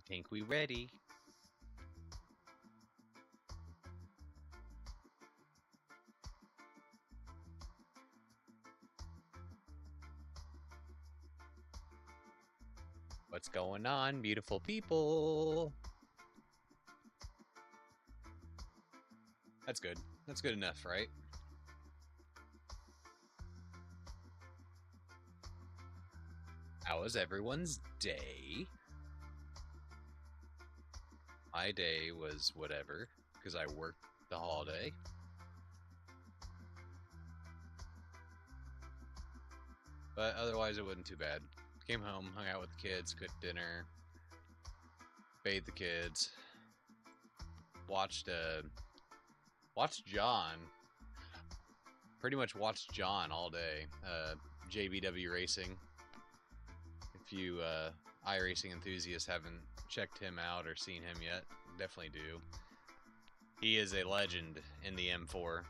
think we ready. What's going on, beautiful people? That's good. That's good enough, right? How was everyone's day? My day was whatever, because I worked the holiday. But otherwise, it wasn't too bad. Came home, hung out with the kids, cooked dinner, bathed the kids, watched John. Pretty much watched John all day. JBW Racing. If you iRacing enthusiasts haven't checked him out or seen him yet, definitely do. He is a legend in the M4.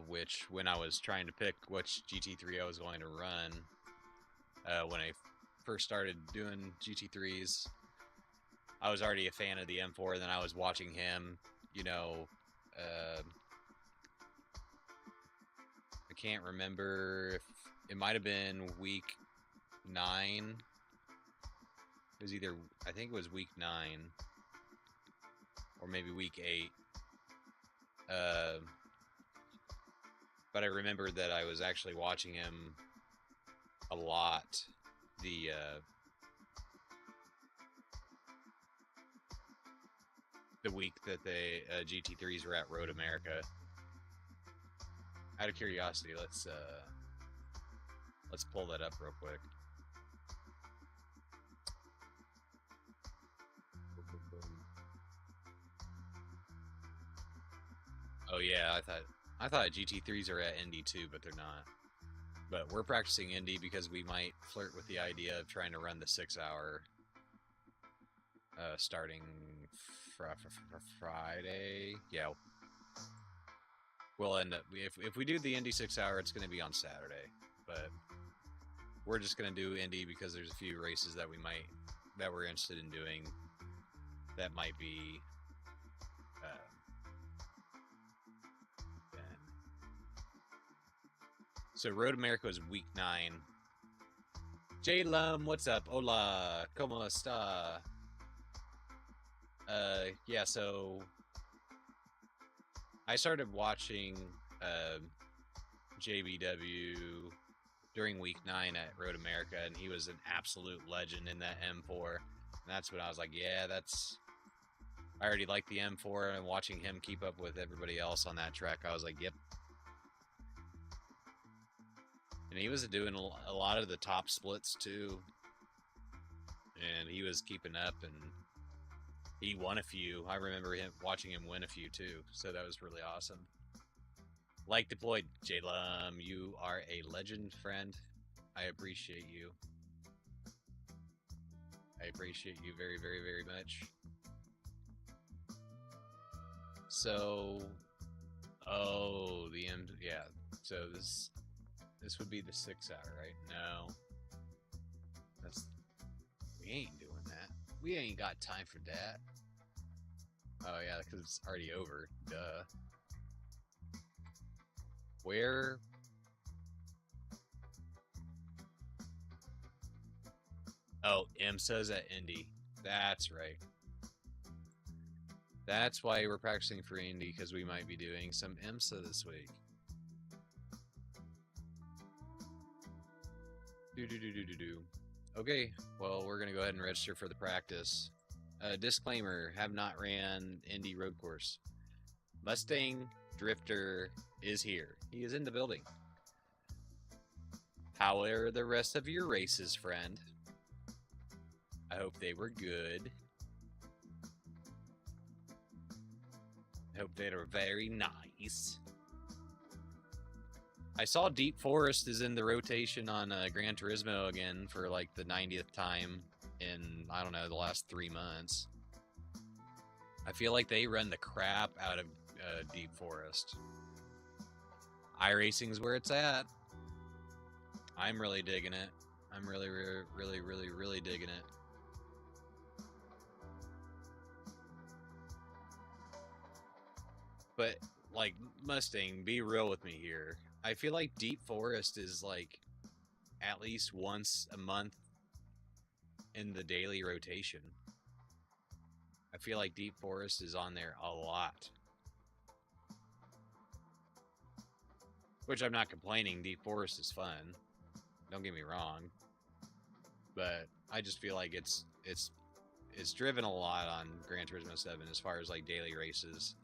Which, when I was trying to pick which GT3 I was going to run, when I first started doing GT3s, I was already a fan of the M4, and then I was watching him, you know, I can't remember if it might have been week 9. It was either, I think it was week 9, or maybe week 8. But I remember that I was actually watching him a lot. The week that the GT3s were at Road America. Out of curiosity, let's pull that up real quick. Oh yeah, I thought GT3s are at Indy too, but they're not. But we're practicing Indy because we might flirt with the idea of trying to run the 6-hour starting Friday. Yeah. We'll end up, if we do the Indy 6-hour, it's going to be on Saturday. But we're just going to do Indy because there's a few races that we're interested in doing that might be So Road America was week 9. J-Lum, what's up? Hola, ¿cómo está? Yeah, so I started watching JBW during week 9 at Road America, and he was an absolute legend in that M4. And that's when I was like, yeah, I already like the M4, and watching him keep up with everybody else on that track, I was like, yep. And he was doing a lot of the top splits too, and he was keeping up, and he won a few. I remember watching him win a few too, so that was really awesome. Like deployed, J-Lum, you are a legend, friend. I appreciate you. I appreciate you very, very, very much. So, yeah. So this would be the 6-hour, right? No. We ain't doing that. We ain't got time for that. Oh yeah, because it's already over. Duh. Where? Oh, IMSA's at Indy. That's right. That's why we're practicing for Indy, because we might be doing some IMSA this week. Okay, well, we're going to go ahead and register for the practice. Disclaimer, have not ran Indy road course. Mustang Drifter is here. He is in the building. How are the rest of your races, friend? I hope they were good. I hope they were very nice. I saw Deep Forest is in the rotation on Gran Turismo again for like the 90th time in, I don't know, the last 3 months. I feel like they run the crap out of Deep Forest. iRacing is where it's at. I'm really digging it. I'm really, really, really, really, really digging it. But, like, Mustang, be real with me here. I feel like Deep Forest is, like, at least once a month in the daily rotation. I feel like Deep Forest is on there a lot. Which I'm not complaining. Deep Forest is fun. Don't get me wrong. But I just feel like it's driven a lot on Gran Turismo 7 as far as like daily races.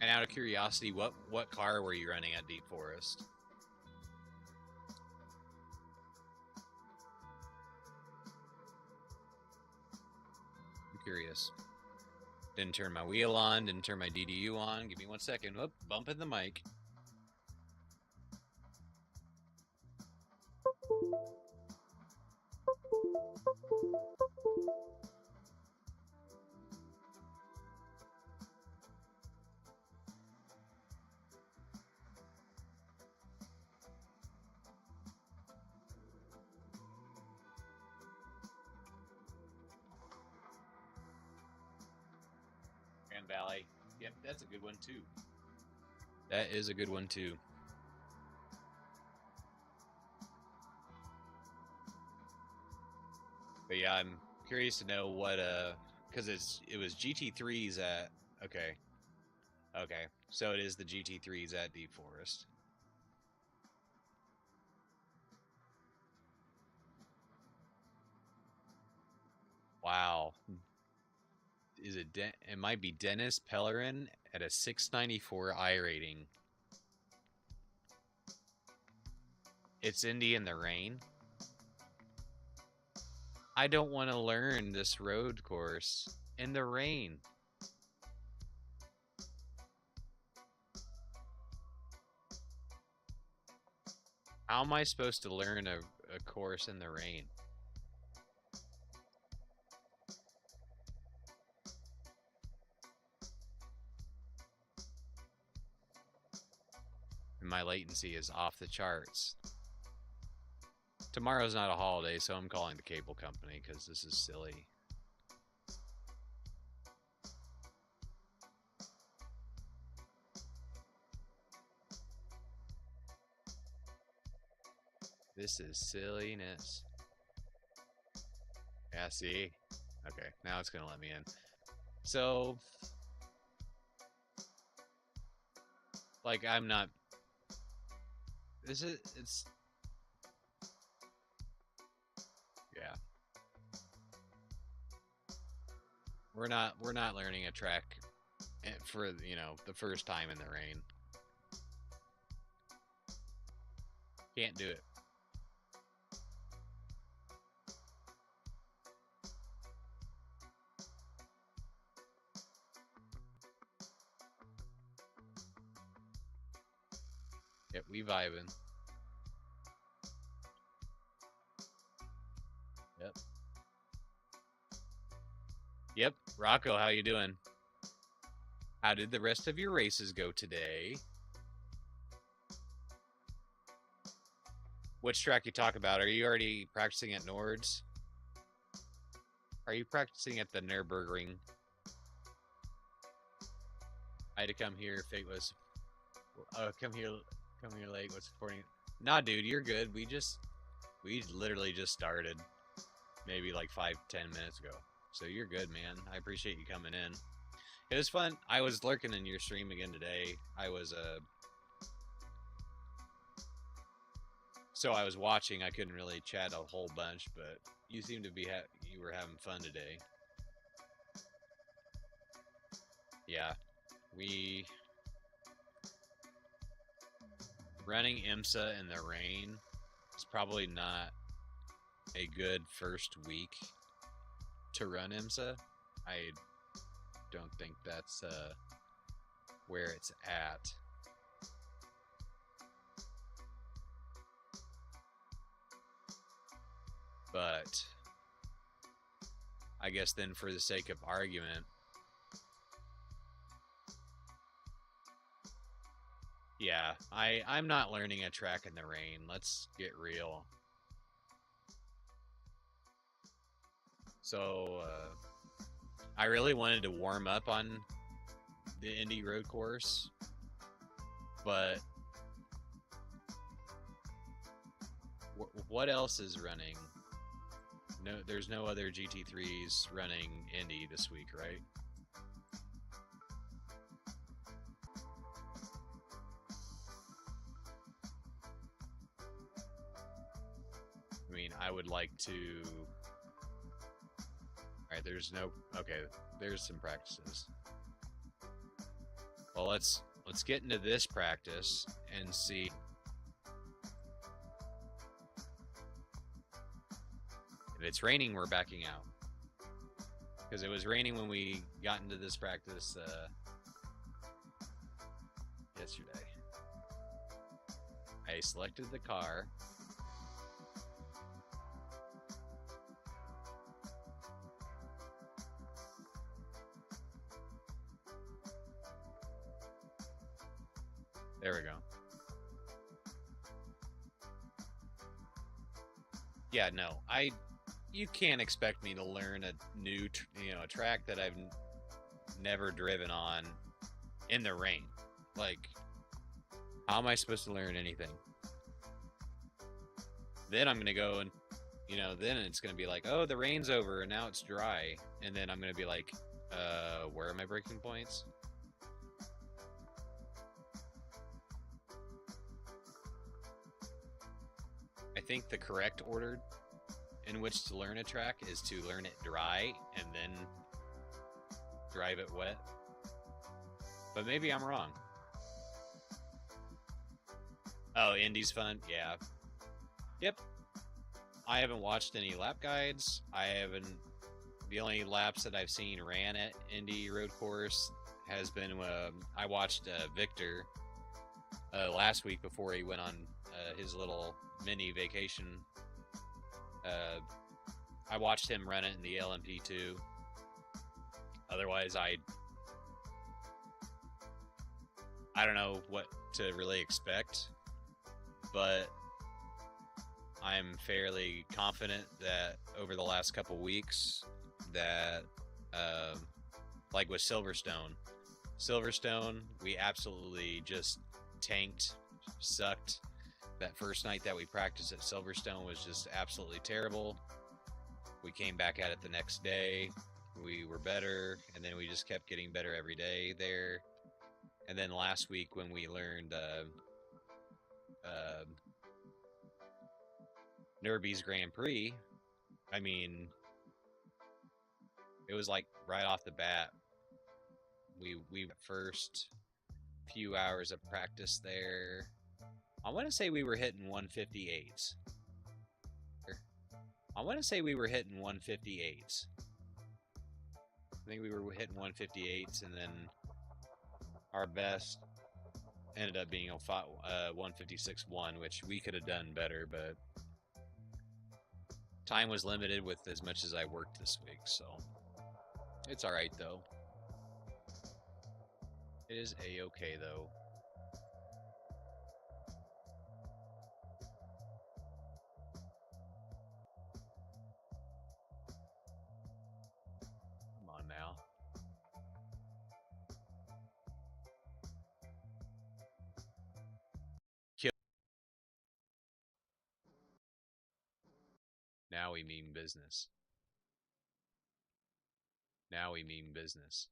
And out of curiosity, what car were you running at Deep Forest? I'm curious. Didn't turn my wheel on, didn't turn my DDU on. Give me 1 second. Whoop, bumping the mic. Valley. Yep, that's a good one too. That is a good one too. But yeah, I'm curious to know what because it was GT3s at okay. So it is the GT3s at Deep Forest. Wow. Is it it might be Ders Larsson at a 694 iRating. It's Indy in the rain. I don't want to learn this road course in the rain. How am I supposed to learn a course in the rain? And my latency is off the charts. Tomorrow's not a holiday, so I'm calling the cable company because this is silly. This is silliness. Yeah, see? Okay, now it's going to let me in. So, like, I'm not... it's... Yeah. We're not learning a track for, you know, the first time in the rain. Can't do it. Yep, we vibing. Yep. Yep, Rocco, how you doing? How did the rest of your races go today? Which track you talk about? Are you already practicing at Nords? Are you practicing at the Nürburgring? I had to come here. Fate was, come here late. What's supporting? Nah, dude, you're good. We literally just started, maybe like 5-10 minutes ago. So you're good, man. I appreciate you coming in. It was fun. I was lurking in your stream again today. So I was watching. I couldn't really chat a whole bunch, but you seemed to be you were having fun today. Yeah, running IMSA in the rain is probably not a good first week to run IMSA. I don't think that's where it's at. But I guess then for the sake of argument, Yeah, I'm not learning a track in the rain. Let's get real. So I really wanted to warm up on the Indy road course, but what else is running? No, there's no other GT3s running Indy this week, right? I mean, I would like to. All right, there's no. Okay, there's some practices. Well, let's get into this practice and see. If it's raining, we're backing out. Because it was raining when we got into this practice yesterday. I selected the car. There we go. Yeah, no, you can't expect me to learn a new, a track that I've never driven on in the rain. Like, how am I supposed to learn anything? Then I'm gonna go and, then it's gonna be like, oh, the rain's over and now it's dry, and then I'm gonna be like, where are my braking points? I think the correct order in which to learn a track is to learn it dry and then drive it wet. But maybe I'm wrong. Oh, Indy's fun. Yeah. Yep. I haven't watched any lap guides. I haven't. The only laps that I've seen ran at Indy Road Course has been I watched Victor last week before he went on his little mini vacation. I watched him run it in the LMP2. Otherwise, I don't know what to really expect, but I'm fairly confident that over the last couple weeks that, like with Silverstone, we absolutely just tanked, sucked. That first night that we practiced at Silverstone was just absolutely terrible. We came back at it the next day. We were better, and then we just kept getting better every day there. And then last week when we learned Nürburgring's Grand Prix, I mean, it was like right off the bat. We first few hours of practice there. I want to say we were hitting 158s. I want to say we were hitting 158s. I think we were hitting 158s, and then our best ended up being a 156.1, which we could have done better, but time was limited with as much as I worked this week, so it's all right though. It is a-okay though. Come on now. Now we mean business. Now we mean business.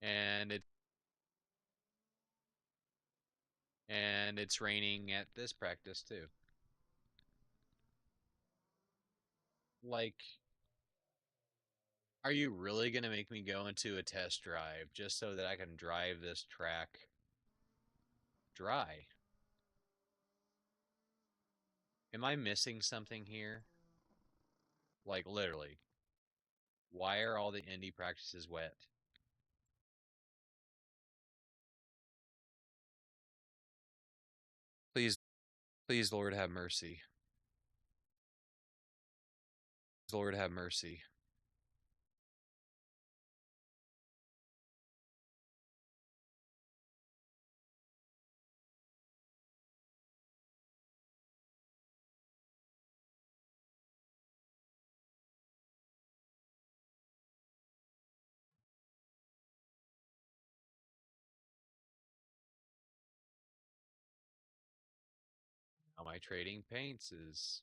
And it's raining at this practice too. Like, are you really going to make me go into a test drive just so that I can drive this track dry? Am I missing something here? Like, literally. Why are all the Indy practices wet? Please, please, Lord, have mercy. Lord, have mercy. How my trading paints is.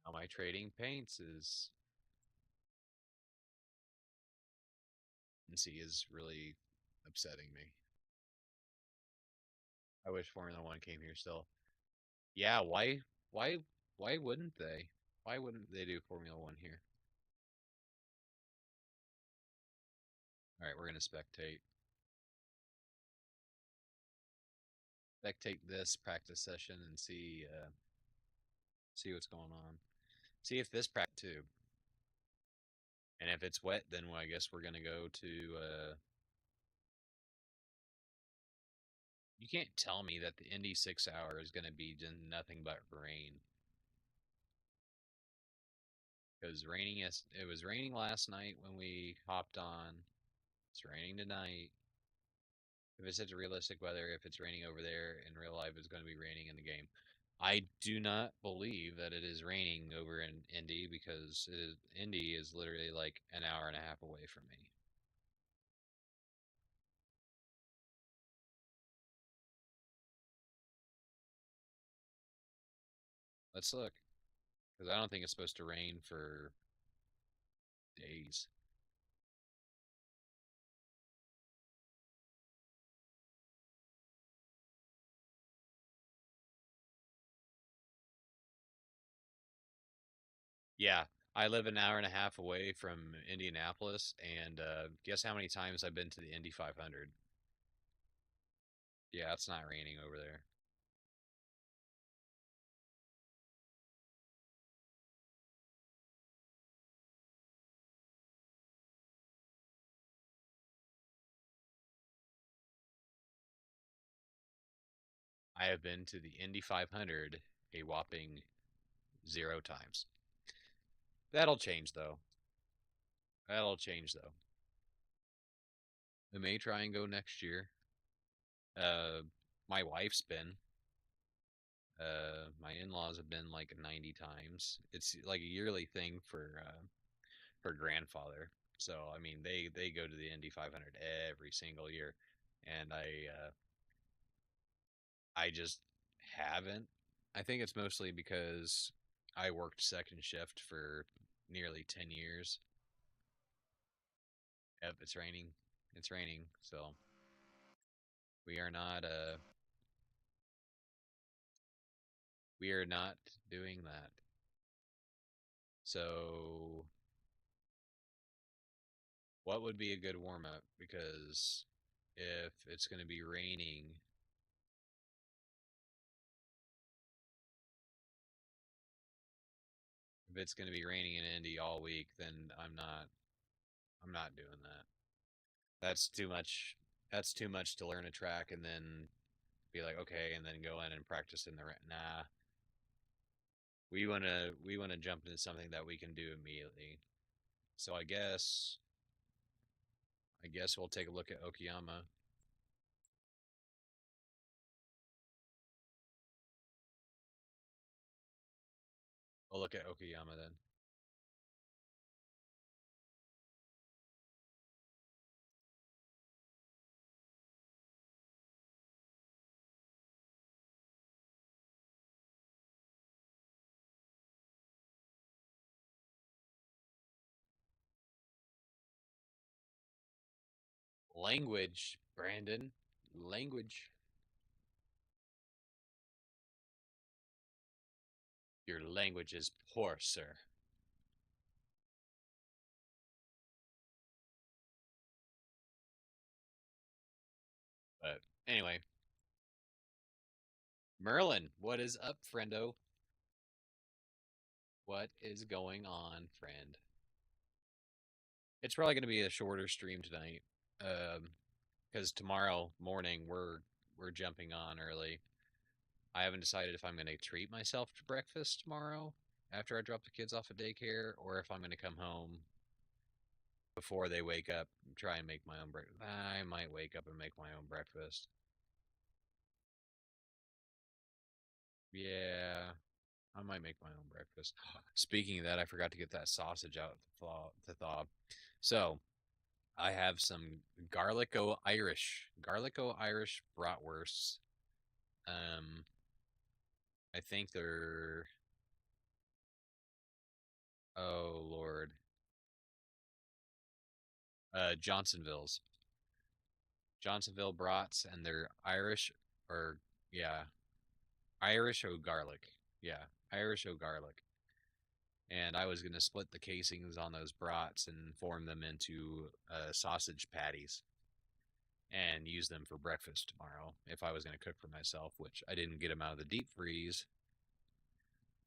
How my trading paints is. NC is really upsetting me. I wish Formula One came here still. Yeah, why, why wouldn't they? Why wouldn't they do Formula One here? All right, we're gonna spectate this practice session and see what's going on. See if this practice too. And if it's wet, then I guess we're gonna go to. You can't tell me that the Indy 6 hour is gonna be nothing but rain. Because raining, it was raining last night when we hopped on. It's raining tonight. If it's such a realistic weather, if it's raining over there in real life, it's going to be raining in the game. I do not believe that it is raining over in Indy because Indy is literally like an hour and a half away from me. Let's look. Because I don't think it's supposed to rain for days. Yeah, I live an hour and a half away from Indianapolis, and guess how many times I've been to the Indy 500? Yeah, it's not raining over there. I have been to the Indy 500 a whopping 0 times. That'll change though. That'll change though. I may try and go next year. Uh, my wife's been. My in-laws have been like 90 times. It's like a yearly thing for her grandfather. So I mean, they go to the Indy 500 every single year, and I just haven't. I think it's mostly because I worked second shift for nearly 10 years. Yep, it's raining. It's raining. So we are not we are not doing that. So what would be a good warm up? Because if it's going to be raining, if it's going to be raining in Indy all week, then I'm not doing that. That's too much. That's too much to learn a track and then be like, okay, and then go in and practice in the rain. Nah, we wanna jump into something that we can do immediately. So I guess we'll take a look at Okayama. We'll look at Okayama then. Language, Brandon. Language. Your language is poor, sir. But anyway, Merlin, what is up, friendo? What is going on, friend? It's probably going to be a shorter stream tonight, because tomorrow morning we're jumping on early. I haven't decided if I'm going to treat myself to breakfast tomorrow after I drop the kids off at daycare, or if I'm going to come home before they wake up and try and make my own breakfast. I might wake up and make my own breakfast. Yeah, I might make my own breakfast. Speaking of that, I forgot to get that sausage out to thaw. So I have some garlico Irish bratwursts. I think they're, oh Lord, Johnsonville's. Johnsonville brats, and they're Irish, or yeah, Irish o garlic. Yeah, Irish o garlic. And I was going to split the casings on those brats and form them into sausage patties and use them for breakfast tomorrow if I was going to cook for myself, which I didn't get them out of the deep freeze.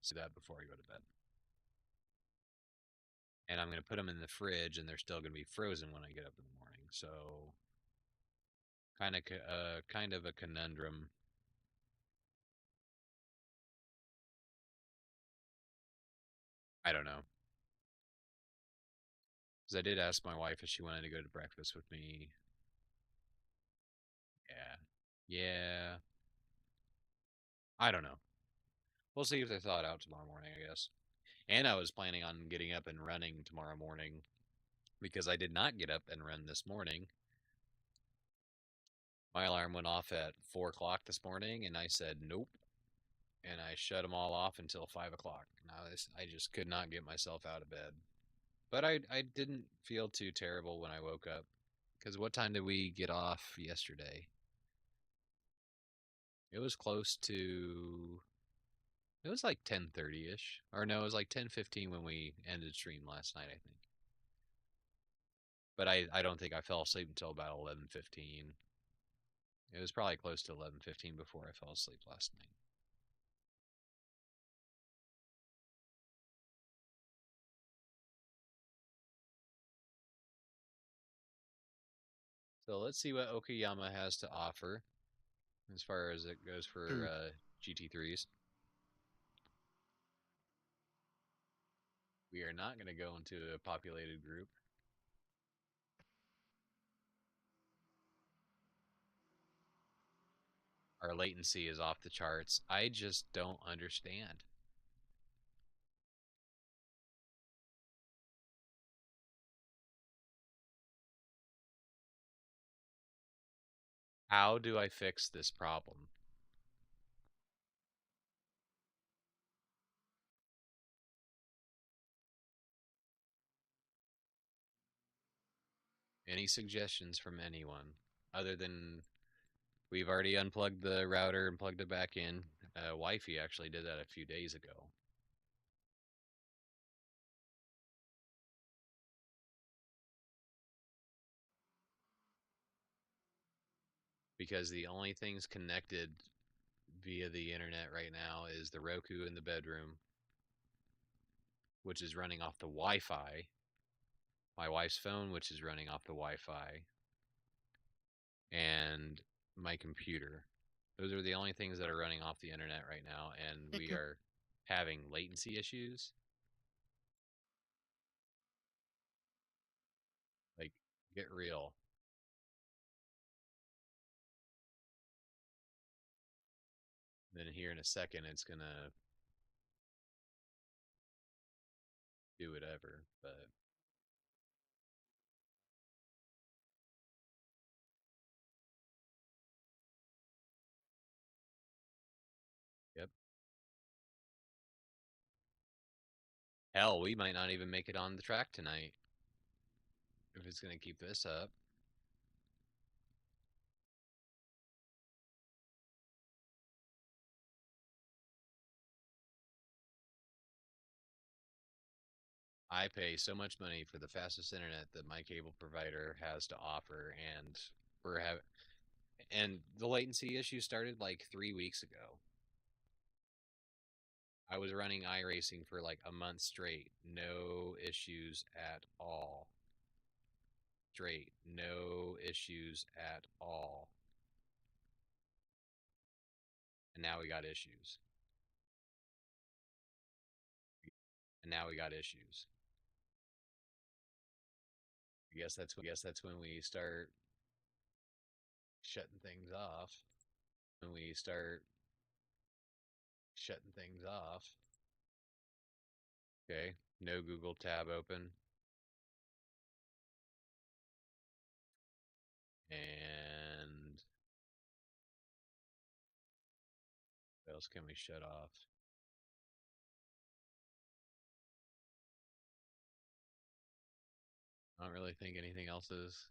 So that before I go to bed. And I'm going to put them in the fridge, and they're still going to be frozen when I get up in the morning. So kind of a conundrum. I don't know. Because I did ask my wife if she wanted to go to breakfast with me. Yeah. Yeah. I don't know. We'll see if they thaw it out tomorrow morning, I guess. And I was planning on getting up and running tomorrow morning because I did not get up and run this morning. My alarm went off at 4 o'clock this morning, and I said nope. And I shut them all off until 5 o'clock. And I just could not get myself out of bed. But I didn't feel too terrible when I woke up. Because what time did we get off yesterday? It was close to. It was like 10:30ish. Or no, it was like 10:15 when we ended stream last night, I think. But I don't think I fell asleep until about 11:15. It was probably close to 11:15 before I fell asleep last night. So let's see what Okayama has to offer as far as it goes for GT3s. We are not going to go into a populated group. Our latency is off the charts. I just don't understand. How do I fix this problem? Any suggestions from anyone other than we've already unplugged the router and plugged it back in? Wifey actually did that a few days ago. Because the only things connected via the internet right now is the Roku in the bedroom, which is running off the Wi-Fi, my wife's phone, which is running off the Wi-Fi, and my computer. Those are the only things that are running off the internet right now, and we are having latency issues. Like, get real. Then here in a second, it's gonna do whatever, but yep. Hell, we might not even make it on the track tonight if it's gonna keep this up. I pay so much money for the fastest internet that my cable provider has to offer, and we're having, and the latency issue started like 3 weeks ago. I was running iRacing for like a month straight, no issues at all. Straight, no issues at all. And now we got issues. And now we got issues. I guess that's when we start shutting things off. When we start shutting things off. Okay, no Google tab open. And else can we shut off? I don't really think anything else is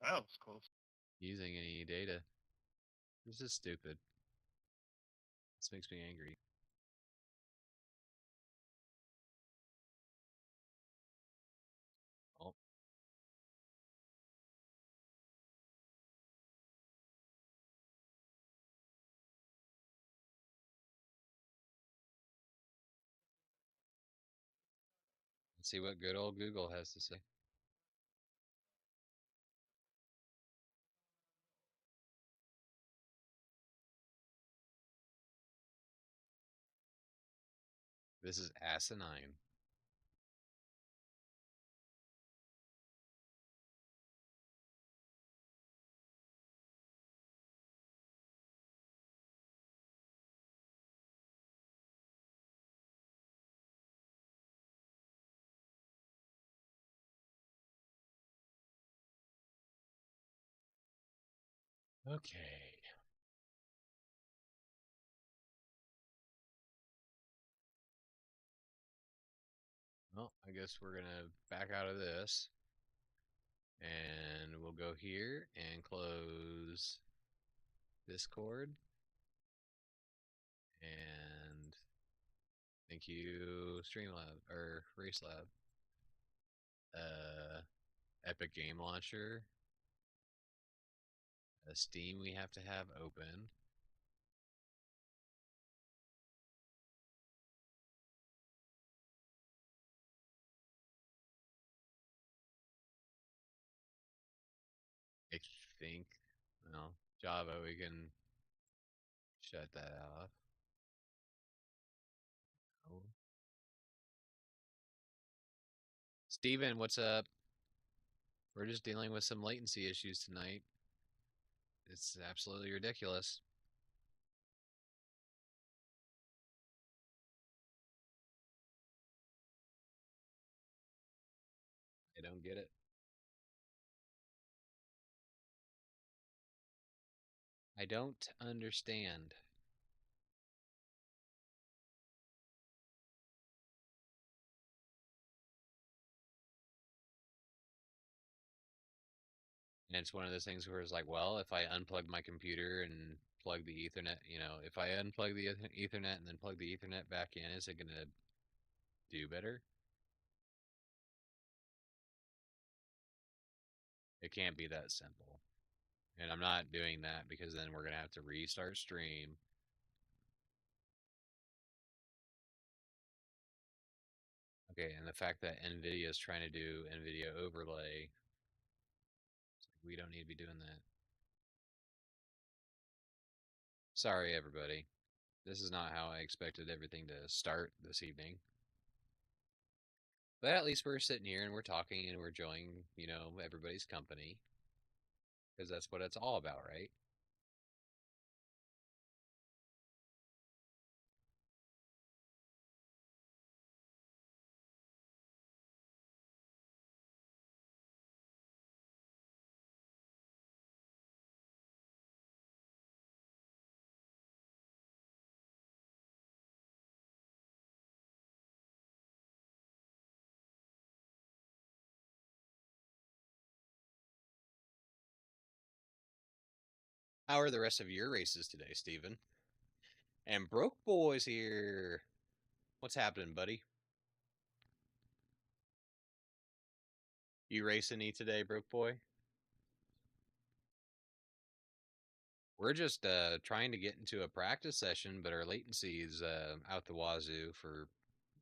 That was close. using any data. This is stupid. This makes me angry. Oh. Let's see what good old Google has to say. This is asinine. Okay. Well, I guess we're gonna back out of this. And we'll go here and close Discord. And thank you, Streamlab or RaceLab. Epic Game Launcher. Steam we have to have open. I think, well, Java we can shut that off. Oh. Steven, what's up? We're just dealing with some latency issues tonight. It's absolutely ridiculous. I don't get it. I don't understand. And it's one of those things where it's like, well, if I unplug my computer and plug the Ethernet, if I unplug the Ethernet and then plug the Ethernet back in, is it going to do better? It can't be that simple. And I'm not doing that because then we're going to have to restart stream. Okay, and the fact that NVIDIA is trying to do NVIDIA overlay, we don't need to be doing that. Sorry, everybody. This is not how I expected everything to start this evening. But at least we're sitting here and we're talking and we're enjoying, everybody's company. Because that's what it's all about, right? How are the rest of your races today, Steven? And Broke Boy's here. What's happening, buddy? You racing any today, Broke Boy? We're just trying to get into a practice session, but our latency is out the wazoo for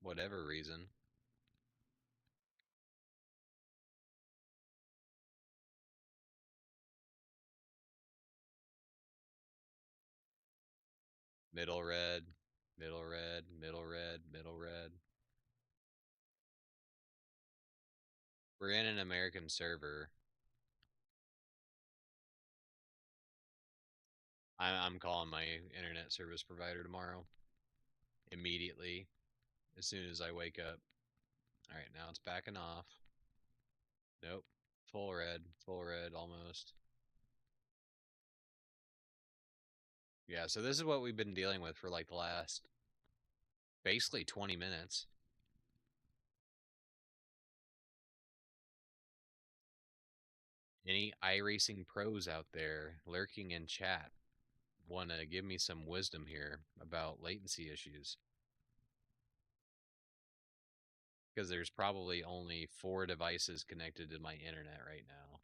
whatever reason. Middle red, middle red, middle red, middle red. We're in an American server. I'm calling my internet service provider tomorrow. Immediately, as soon as I wake up. All right, now it's backing off. Nope. Full red almost. Yeah, so this is what we've been dealing with for like the last basically 20 minutes. Any iRacing pros out there lurking in chat want to give me some wisdom here about latency issues? Because there's probably only 4 devices connected to my internet right now.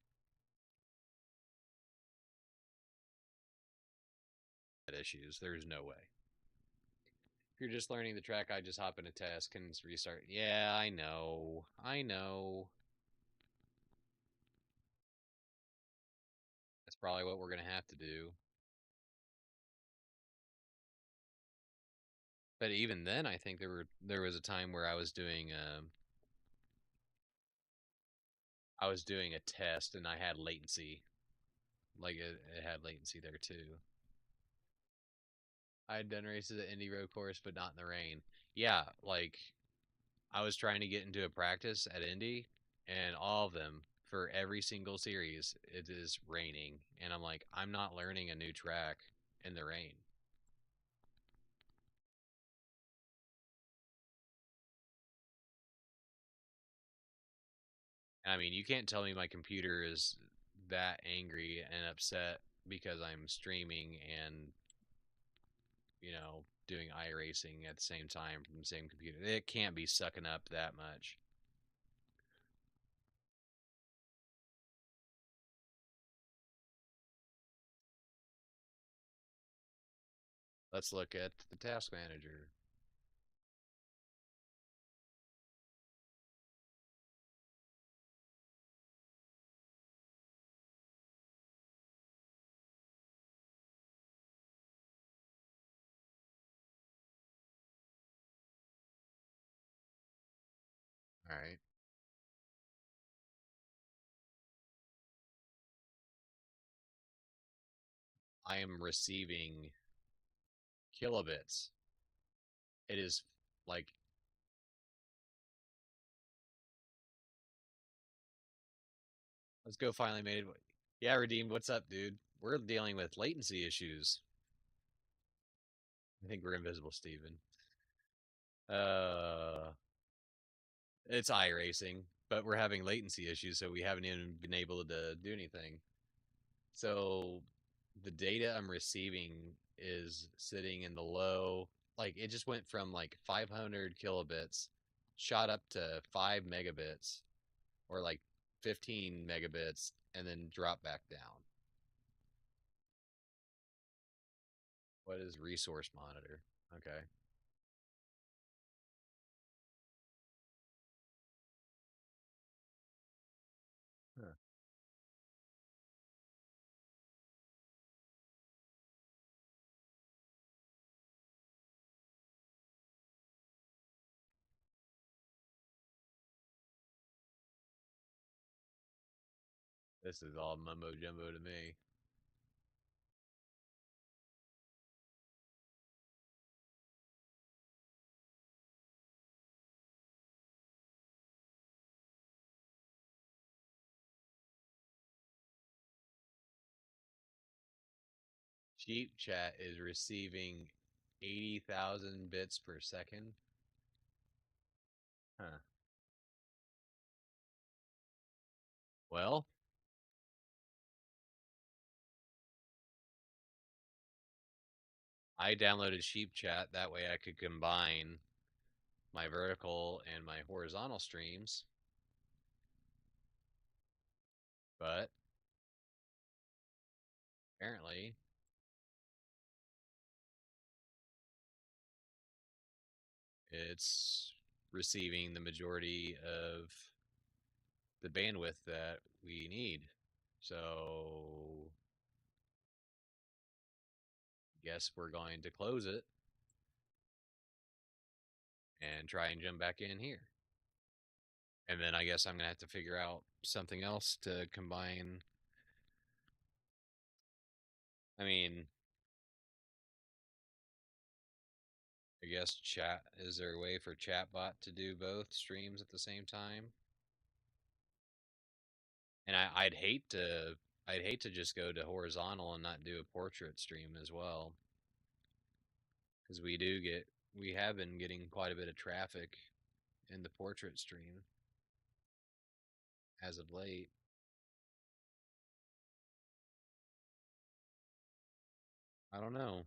Issues. There's no way. If you're just learning the track, I just hop in a test, can restart. Yeah, I know. I know. That's probably what we're going to have to do. But even then, I think there was a time where I was doing a test and I had latency. Like it had latency there too. I had done races at Indy road course, but not in the rain. Yeah, like I was trying to get into a practice at Indy, and all of them for every single series, it is raining, and I'm like, I'm not learning a new track in the rain. I mean, you can't tell me my computer is that angry and upset because I'm streaming and doing iRacing at the same time from the same computer. It can't be sucking up that much. Let's look at the task manager. All right. I am receiving kilobits. It is like, let's go, finally made it. Yeah, Redeemed, what's up, dude? We're dealing with latency issues. I think we're invisible, Steven. Uh, it's iRacing, but we're having latency issues, so we haven't even been able to do anything. So the data I'm receiving is sitting in the low, like it just went from like 500 kilobits, shot up to 5 megabits, or like 15 megabits, and then dropped back down. What is resource monitor? Okay. Huh. This is all mumbo jumbo to me. Cheap chat is receiving 80,000 bits per second. Huh. Well, I downloaded Sheep Chat. That way I could combine my vertical and my horizontal streams. But apparently it's receiving the majority of the bandwidth that we need. So guess we're going to close it and try and jump back in here. And then I guess I'm going to have to figure out something else to combine. I mean, I guess chat, is there a way for chatbot to do both streams at the same time? And I'd hate to just go to horizontal and not do a portrait stream as well. Because we have been getting quite a bit of traffic in the portrait stream as of late. I don't know.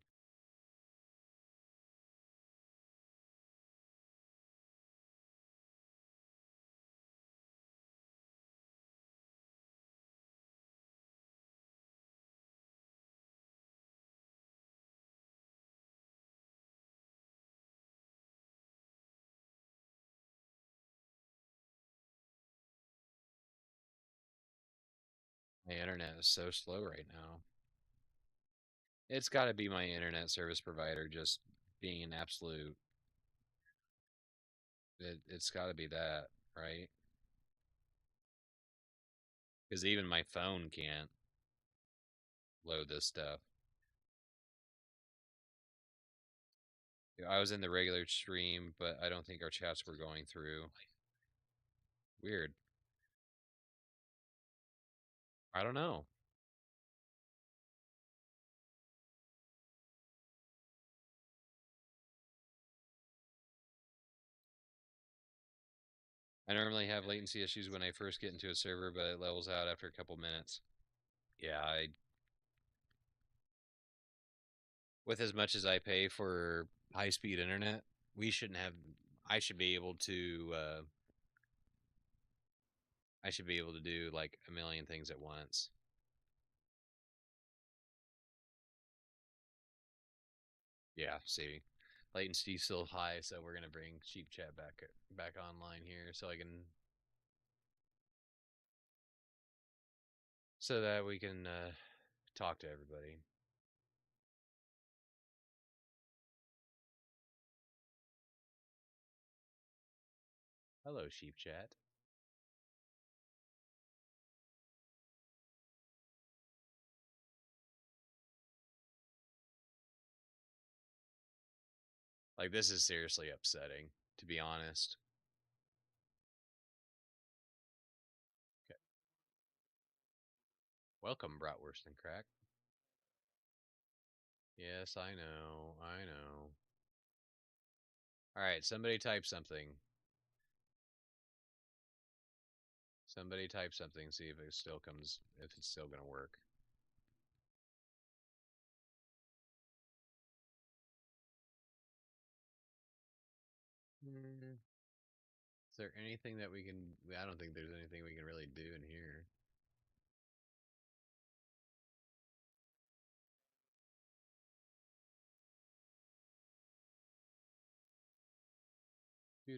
My internet is so slow right now. It's got to be my internet service provider just being an absolute. It's got to be that, right? Because even my phone can't load this stuff. I was in the regular stream, but I don't think our chats were going through. Weird. I don't know. I normally have latency issues when I first get into a server, but it levels out after a couple minutes. Yeah, with as much as I pay for high-speed internet, we shouldn't have. I should be able to. I should be able to do like a million things at once. Yeah, see, latency's still high, so we're gonna bring Sheep Chat back online here, so that we can talk to everybody. Hello, Sheep Chat. Like, this is seriously upsetting, to be honest. Okay. Welcome, BratWurstNcrack. Yes, I know. I know. All right, somebody type something. Somebody type something, see if it still comes, if it's still going to work. Is there anything that we can, I don't think there's anything we can really do in here. Do.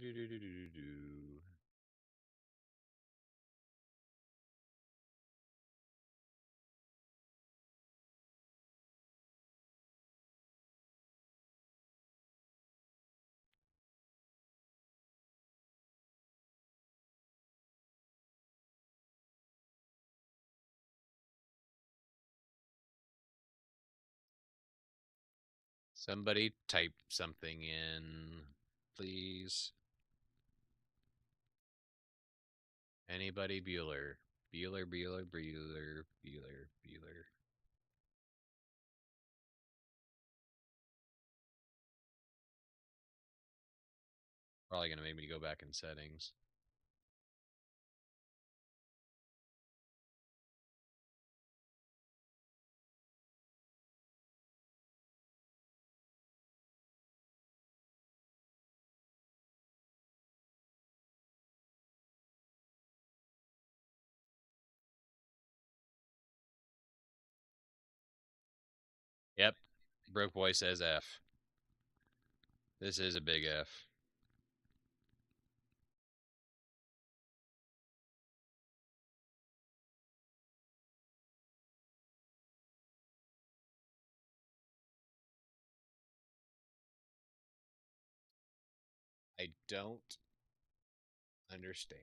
Somebody type something in, please. Anybody Bueller. Bueller. Probably going to make me go back in settings. Yep. Broke Boy says F. This is a big F. I don't understand.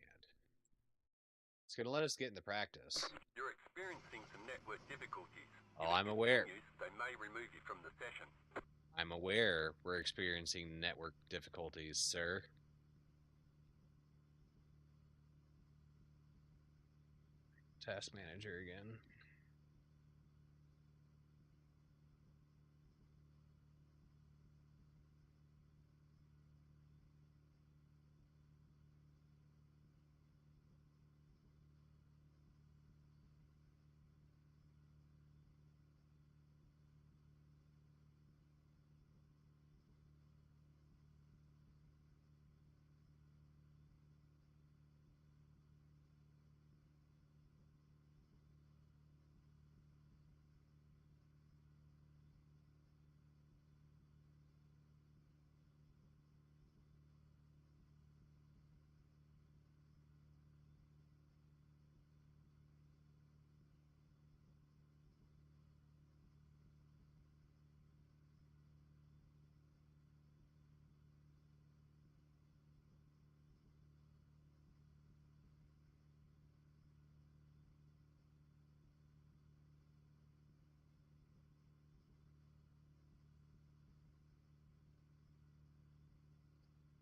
It's going to let us get into practice. You're experiencing some network difficulties. Oh, I'm aware. They may remove you from the session. I'm aware we're experiencing network difficulties, sir. Task manager again.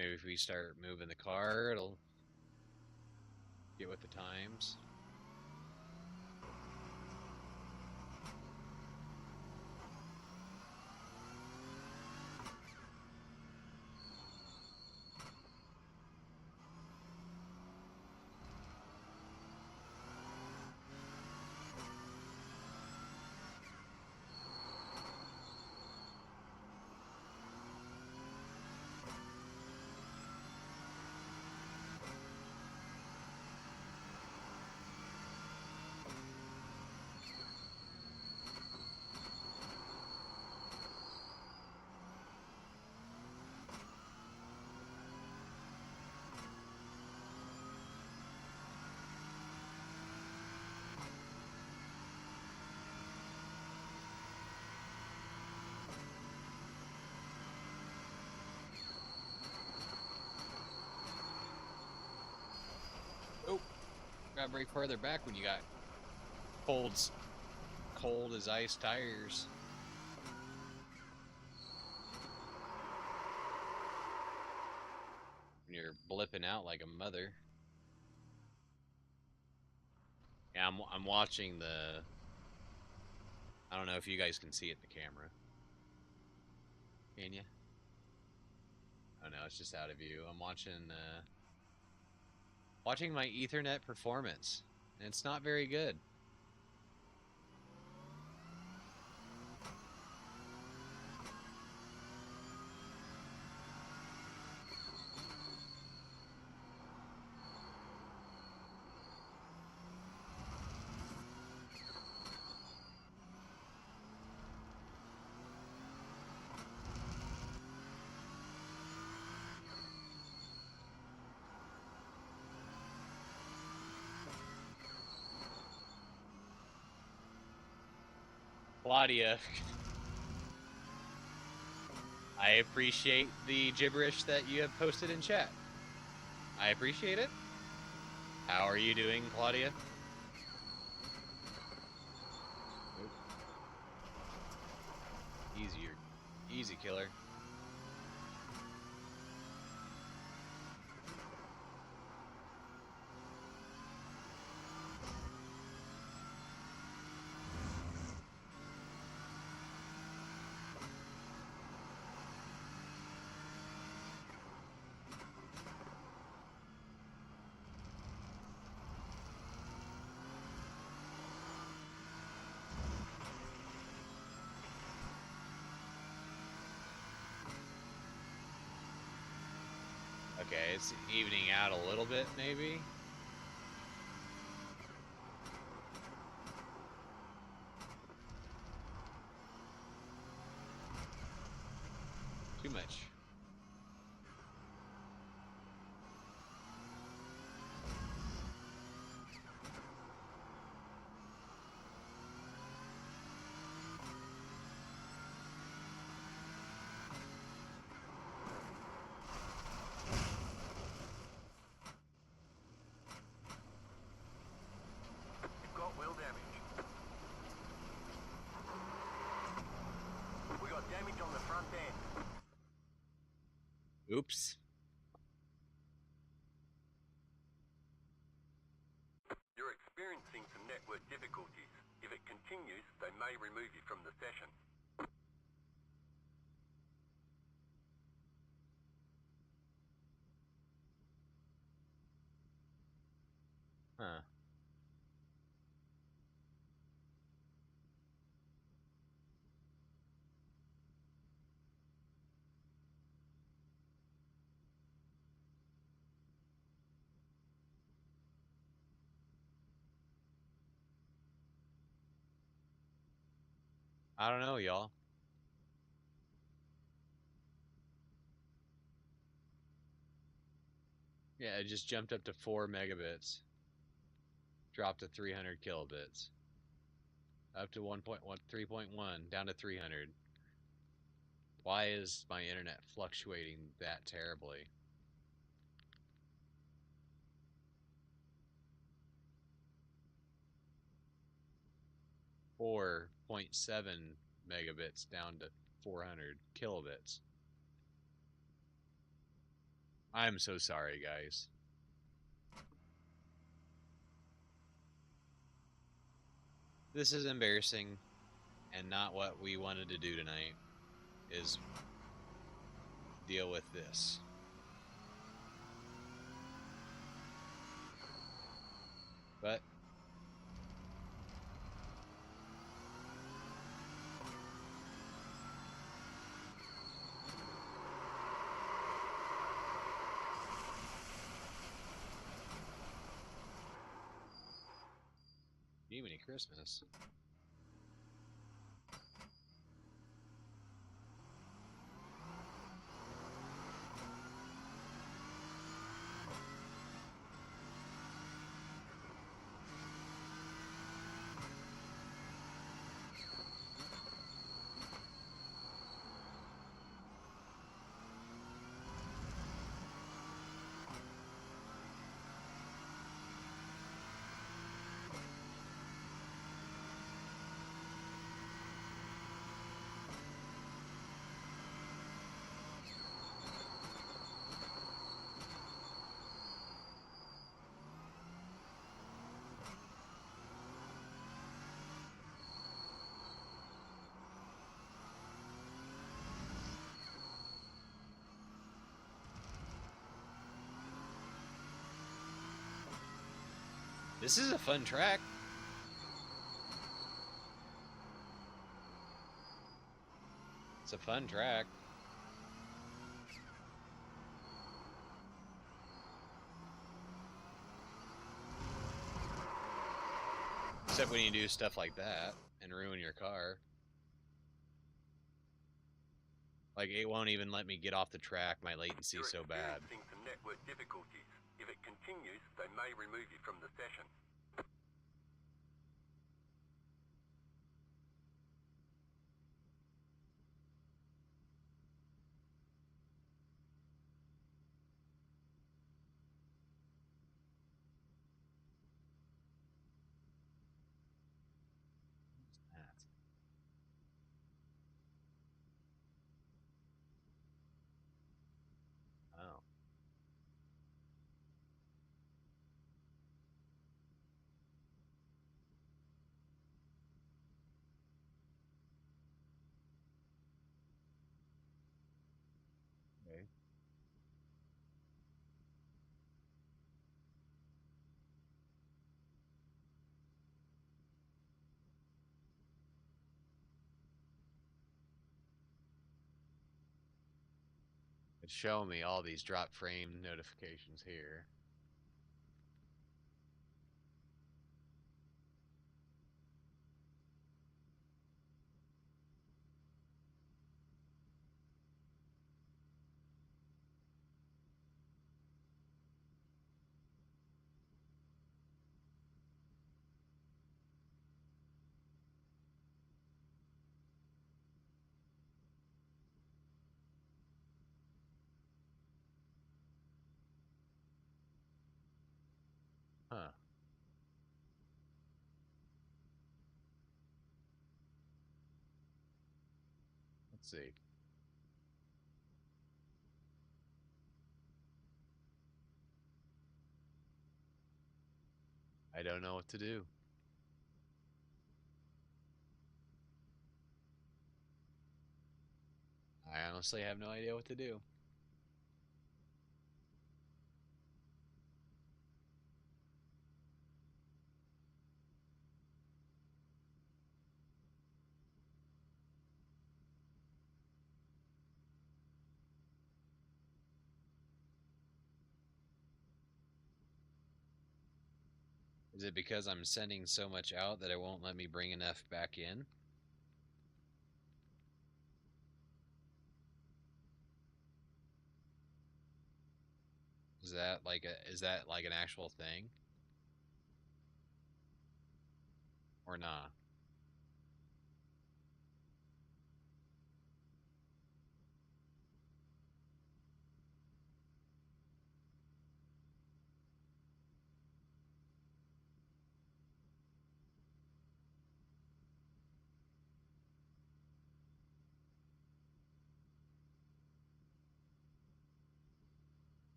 Maybe if we start moving the car, it'll get with the times. Gotta brake further back when you got cold as ice tires. When you're blipping out like a mother. Yeah, I'm watching the. I don't know if you guys can see it in the camera. Can you? Oh no, it's just out of view. I'm watching my Ethernet performance, and it's not very good. Claudia, I appreciate the gibberish that you have posted in chat. I appreciate it. How are you doing, Claudia? Oop. Easy killer. Okay, it's evening out a little bit, maybe. Too much. You've got wheel damage. We got damage on the front end. Oops. You're experiencing some network difficulties. If it continues, they may remove you from the session. Huh. I don't know, y'all. Yeah, it just jumped up to 4 megabits. Dropped to 300 kilobits. Up to 1.1, 3.1, down to 300. Why is my internet fluctuating that terribly? 4.7 megabits down to 400 kilobits. I'm so sorry, guys. This is embarrassing and not what we wanted to do tonight, is deal with this. But even Christmas. This is a fun track. It's a fun track. Except when you do stuff like that and ruin your car. Like, it won't even let me get off the track. My latency's so bad. You're experiencing some network difficulties. If it continues, they may remove you from the session. Oh. Okay. It's showing me all these drop frame notifications here. Huh. Let's see. I don't know what to do. I honestly have no idea what to do. Is it because I'm sending so much out that it won't let me bring enough back in? Is that like an actual thing? Or not?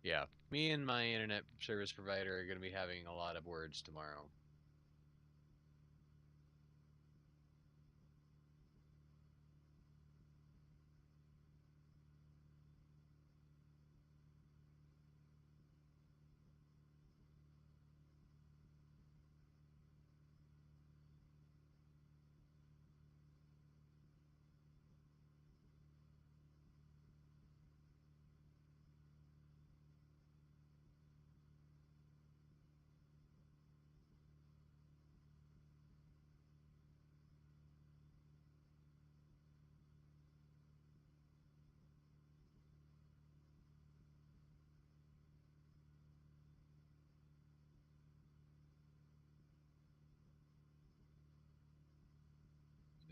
Yeah, me and my internet service provider are going to be having a lot of words tomorrow.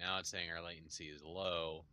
Now it's saying our latency is low.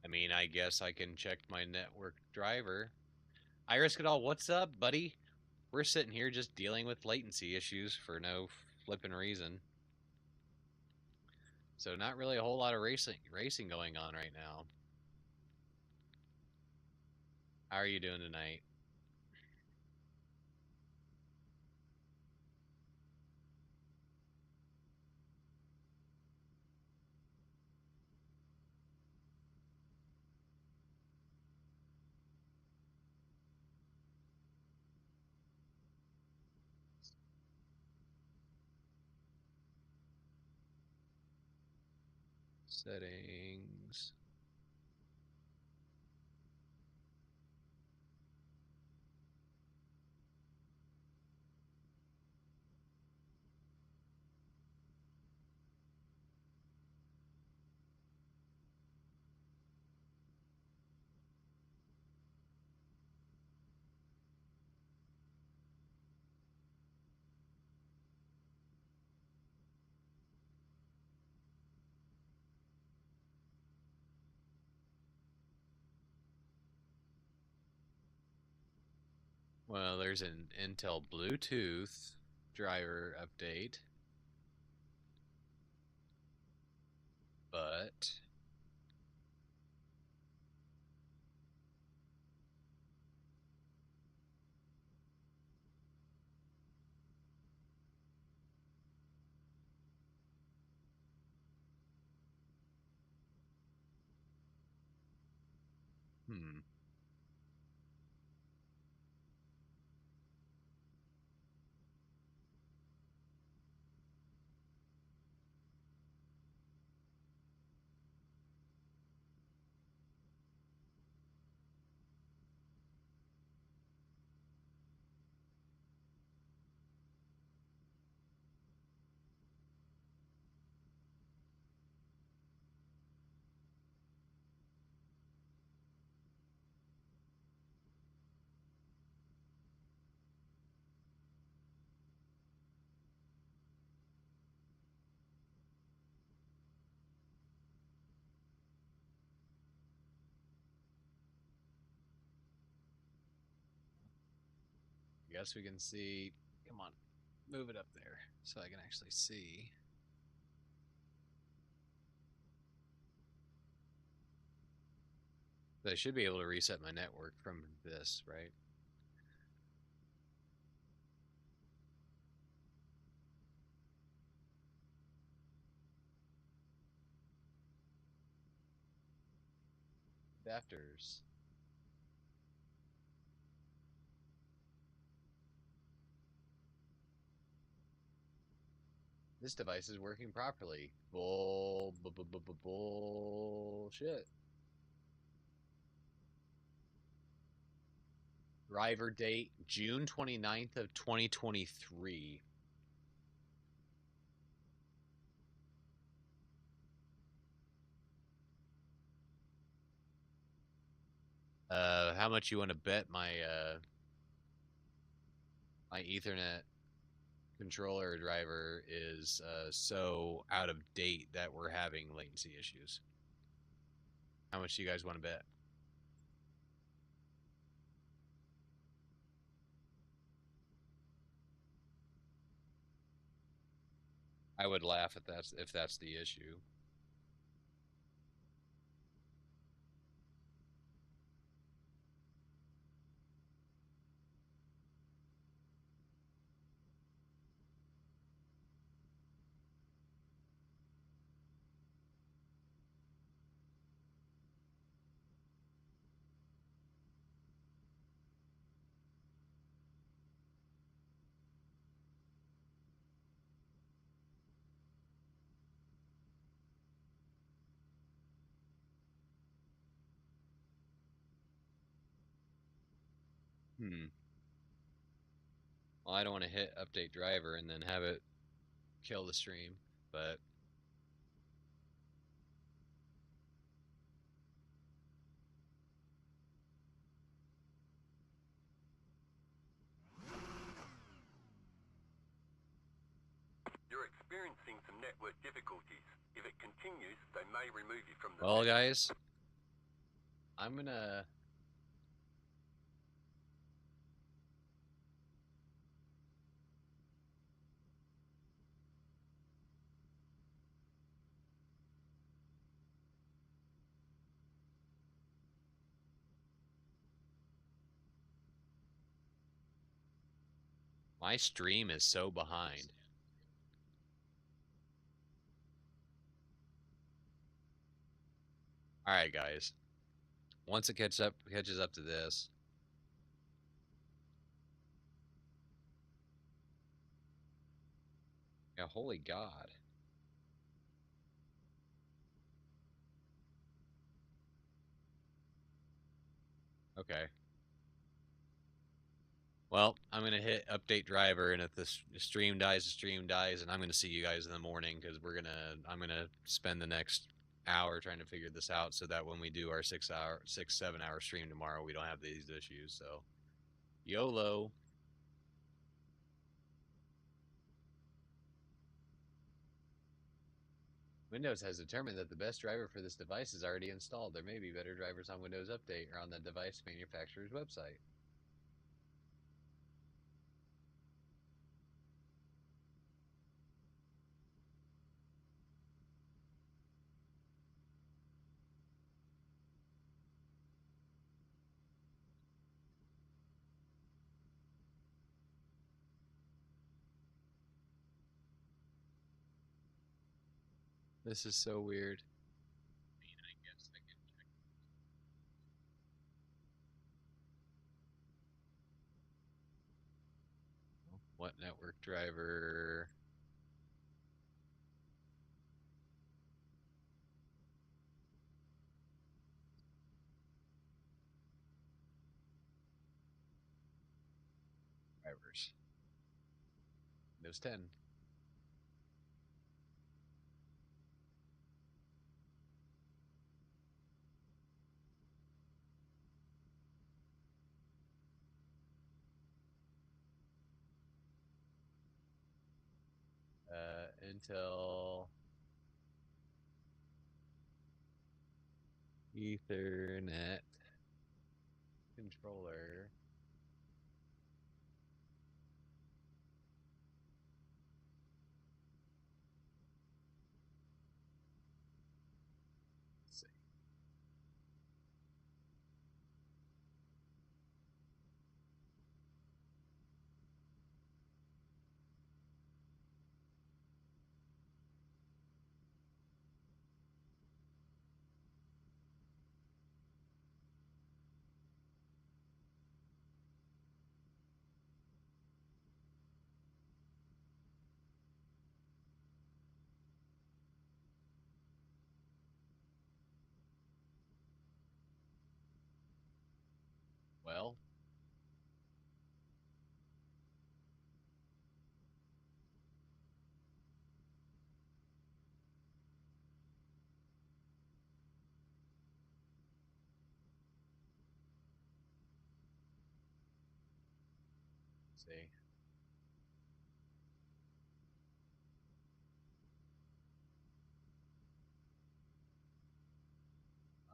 I mean, I guess I can check my network driver. iRacing, what's up, buddy? We're sitting here just dealing with latency issues for no flippin' reason. So not really a whole lot of racing going on right now. How are you doing tonight? Settings. Well, there's an Intel Bluetooth driver update. But I guess we can see. Come on, move it up there so I can actually see. I should be able to reset my network from this, right? Adapters. This device is working properly. Bullshit. Driver date June 29th of 2023. How much you want to bet my my Ethernet controller driver is so out of date that we're having latency issues? How much do you guys want to bet? I would laugh if that's the issue. Well, I don't want to hit update driver and then have it kill the stream, but You're experiencing some network difficulties. If it continues, they may remove you from the... well, guys, I'm gonna my stream is so behind. All right, guys. Once it catches up to this. Yeah, holy God. Okay. Well, I'm going to hit update driver, and if the stream dies, the stream dies, and I'm going to see you guys in the morning because I'm going to spend the next hour trying to figure this out so that when we do our 7 hour stream tomorrow, we don't have these issues. So, YOLO. Windows has determined that the best driver for this device is already installed. There may be better drivers on Windows Update or on the device manufacturer's website. This is so weird. What network driver? Drivers. Windows 10. Intel Ethernet controller. Let's see. Well, let's see.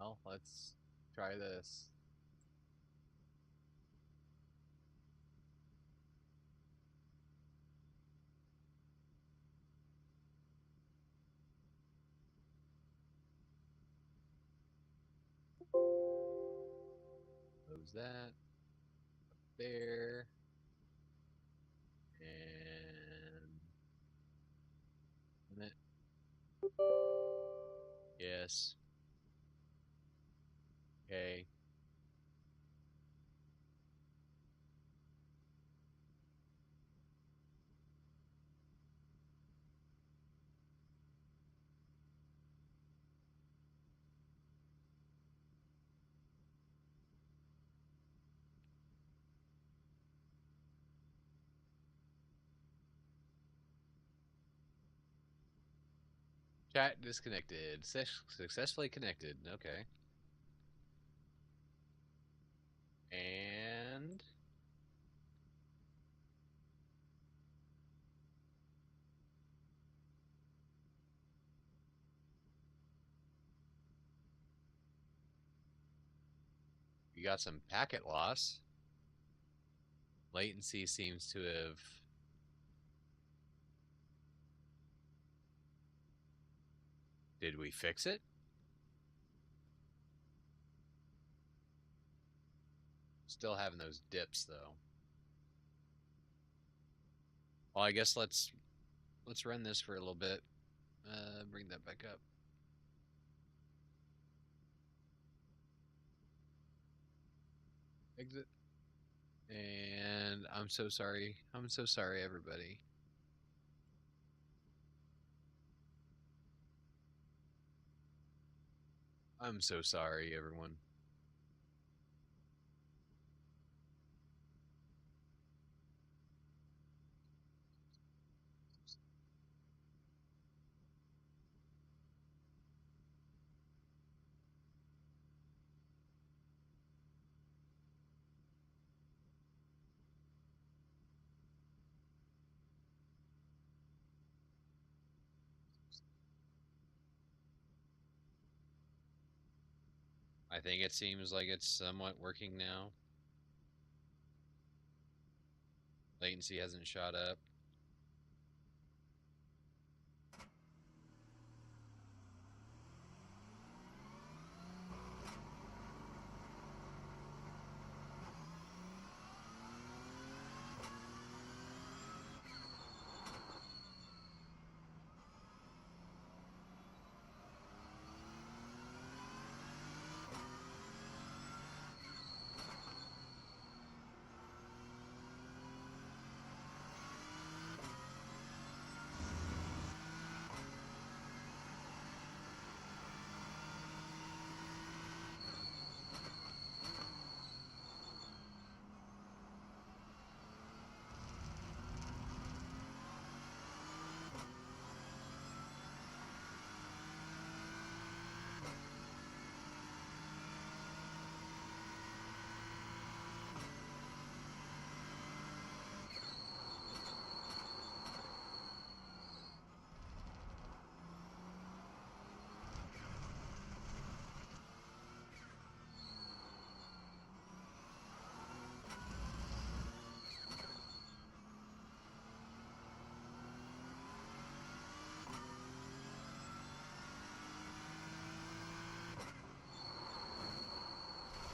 Well, let's try this. Close that. There. And it. Yes. Okay. Chat disconnected. Successfully connected. Okay. And we got some packet loss. Latency seems to have. Did we fix it? Still having those dips though. Well, I guess let's run this for a little bit. Bring that back up. Exit. And I'm so sorry. I'm so sorry, everybody. I'm so sorry, everyone. I think it seems like it's somewhat working now. Latency hasn't shot up.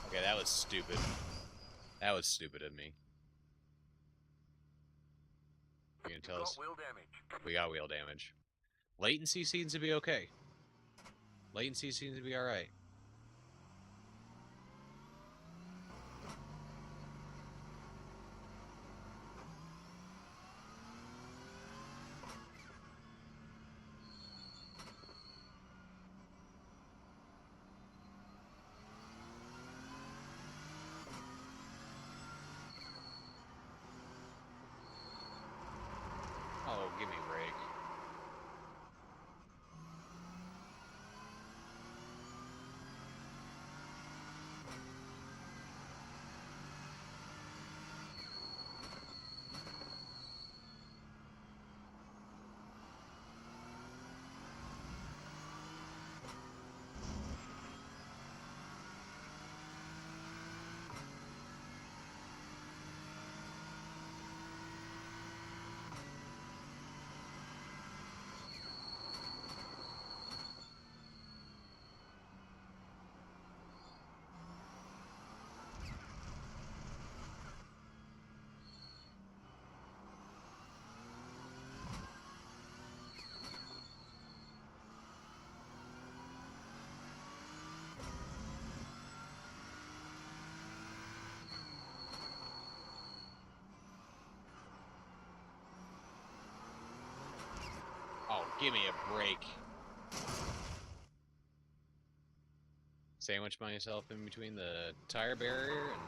Okay, that was stupid. That was stupid of me. You're gonna tell us Wheel damage. we got wheel damage. Latency seems to be okay. Latency seems to be alright. Give me a break. Sandwich myself in between the tire barrier and...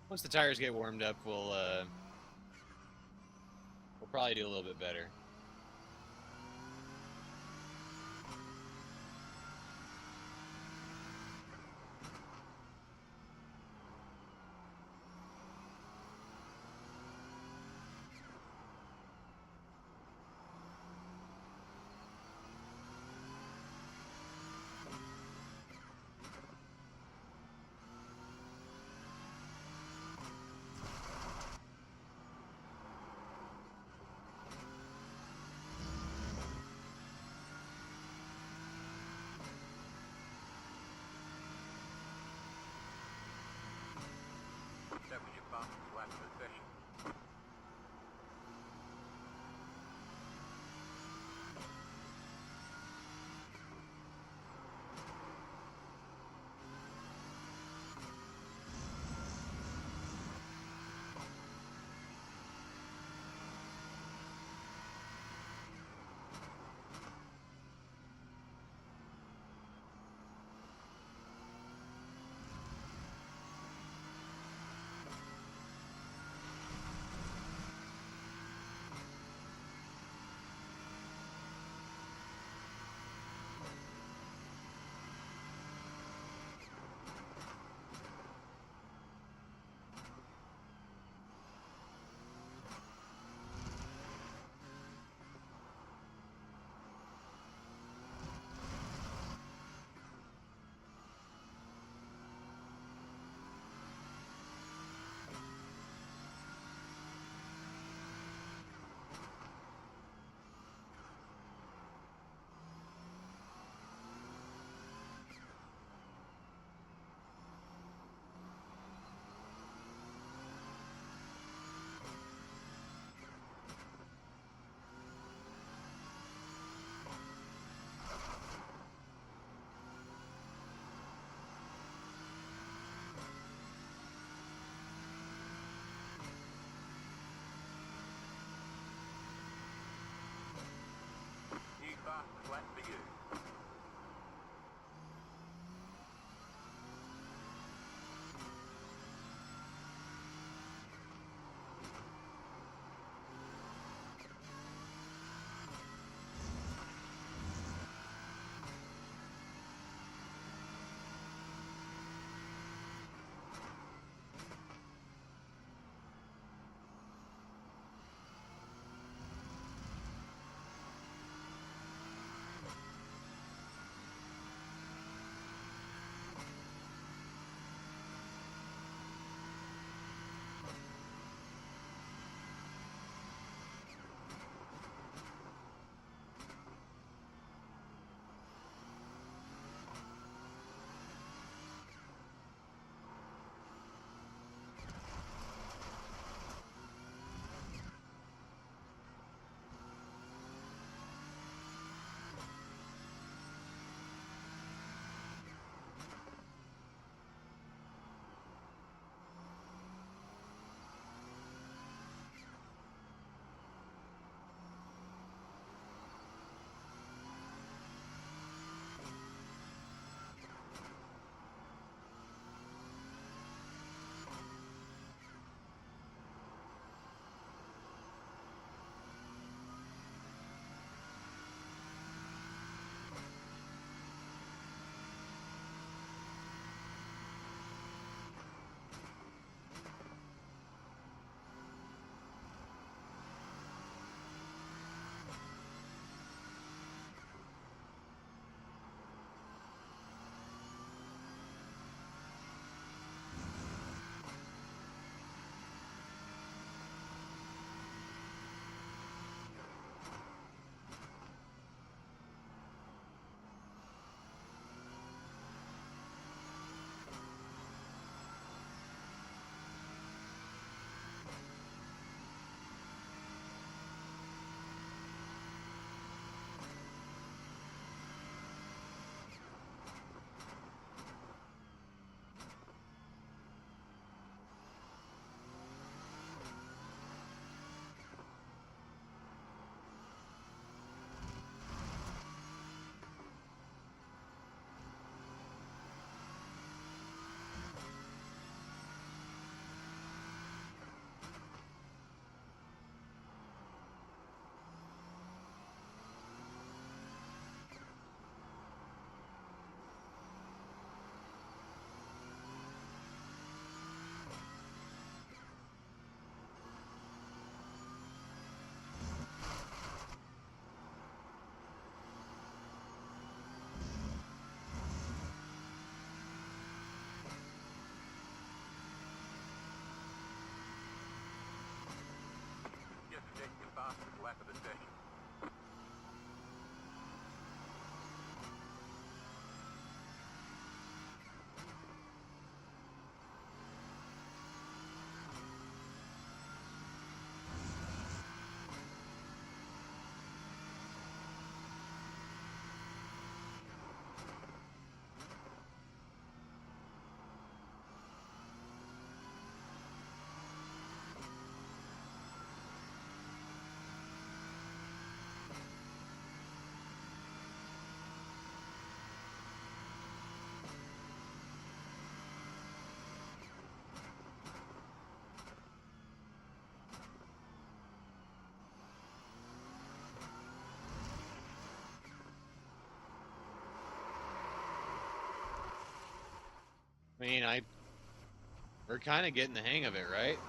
Once the tires get warmed up, we'll probably do a little bit better. That was your fastest lap of the session. lap for you. Fastest lap of the session. I mean, we're kind of getting the hang of it, right?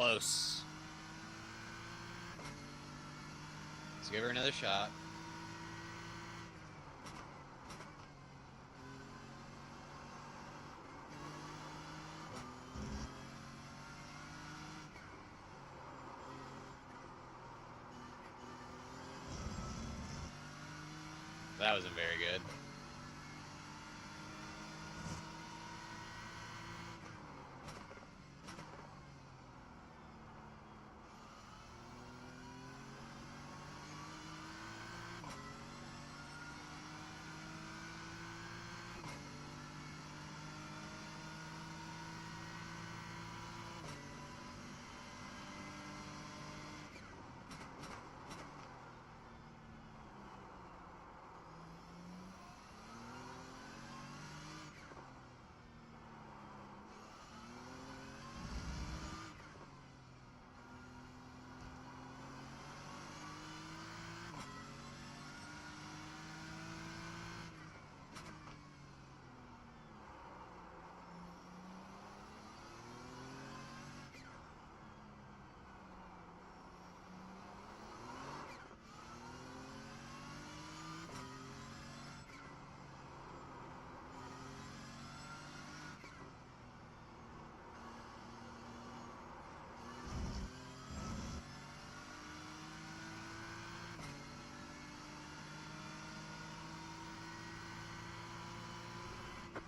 Close. Let's give her another shot. That wasn't very good.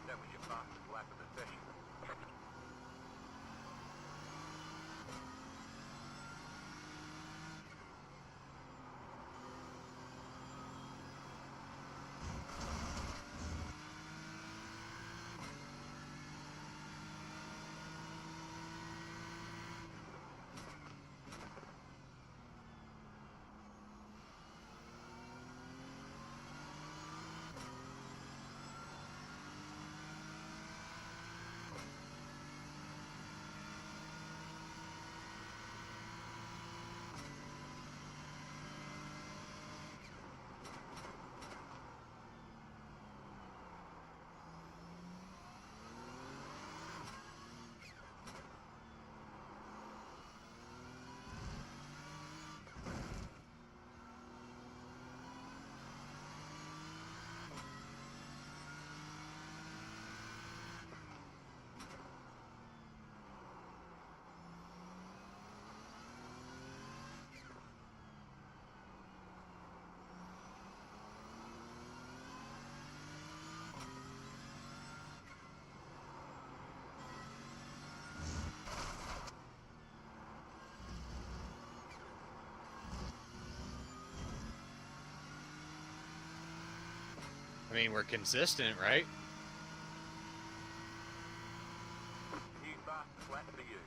That was your fastest lap of the session. I mean, we're consistent, right? New fastest lap for you.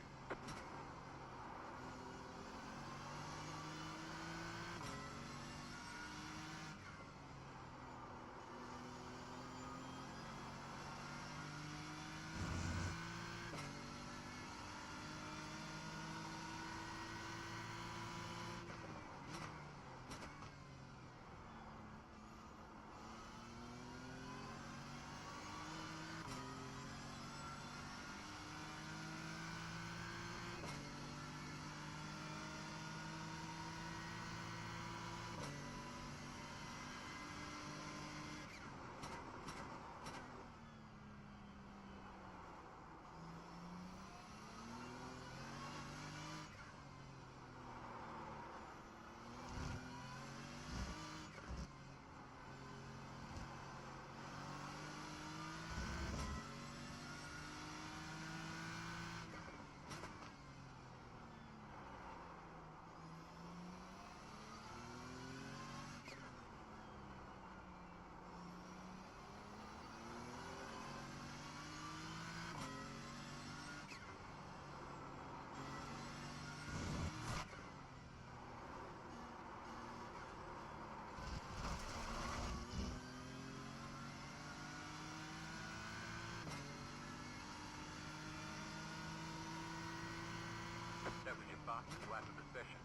That was your fastest lap of the session.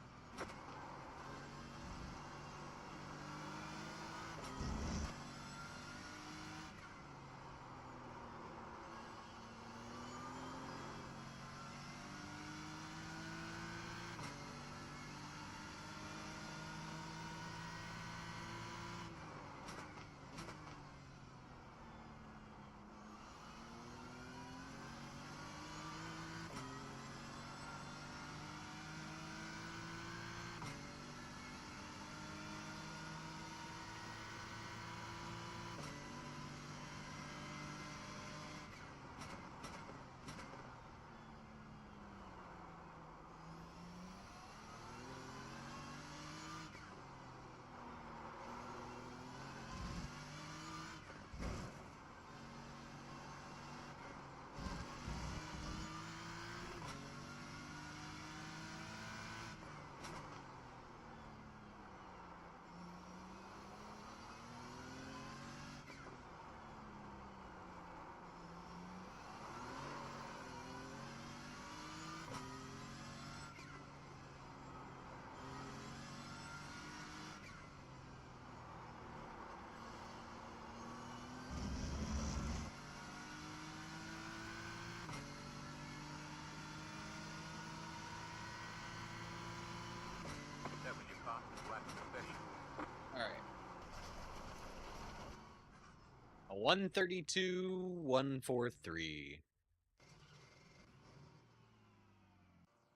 A 132, 143.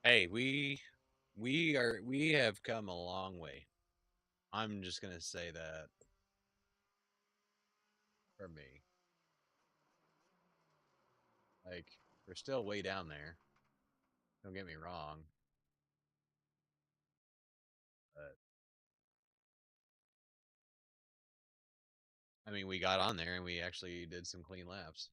Hey, we have come a long way. I'm just gonna say that for me. Like, we're still way down there. Don't get me wrong. But I mean, we got on there and we actually did some clean laps.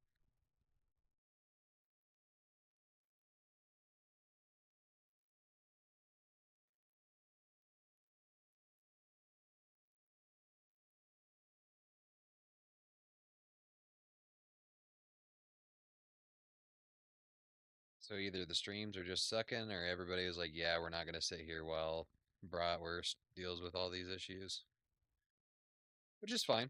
So either the streams are just sucking, or everybody is like, "Yeah, we're not gonna sit here while Bratwurst deals with all these issues," which is fine.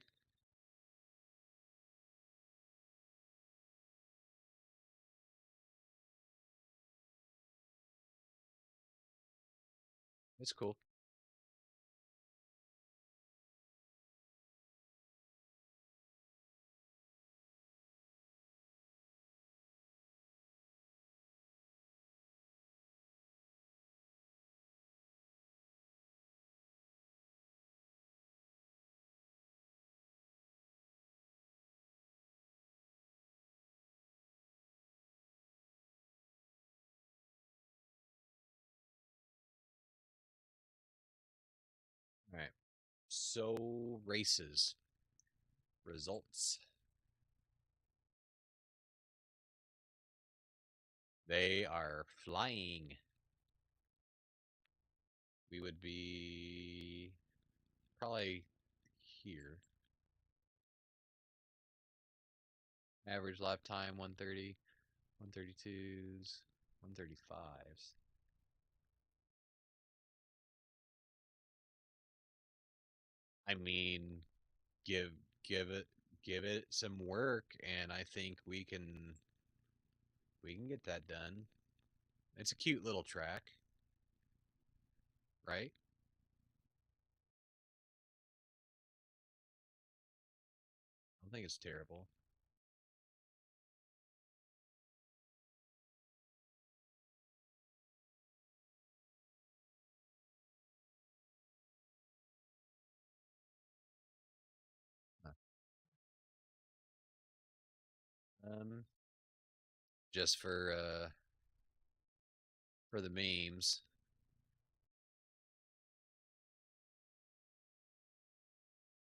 It's cool. All right. So races results. They are flying. We would be probably here. Average lap time 130, 132s, 135s. I mean, give give it give it some work, and I think we can get that done. It's a cute little track, right? I don't think it's terrible. Um, just for the memes.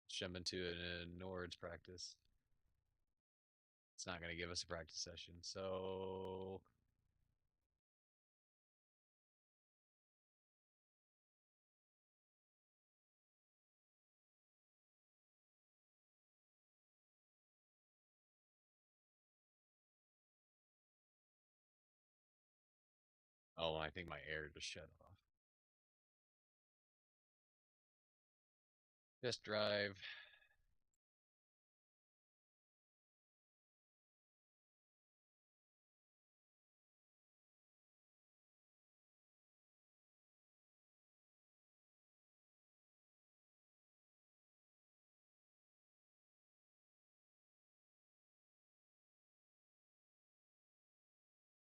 Jump into a Nords practice. It's not going to give us a practice session, so oh, I think my air just shut off. Just drive.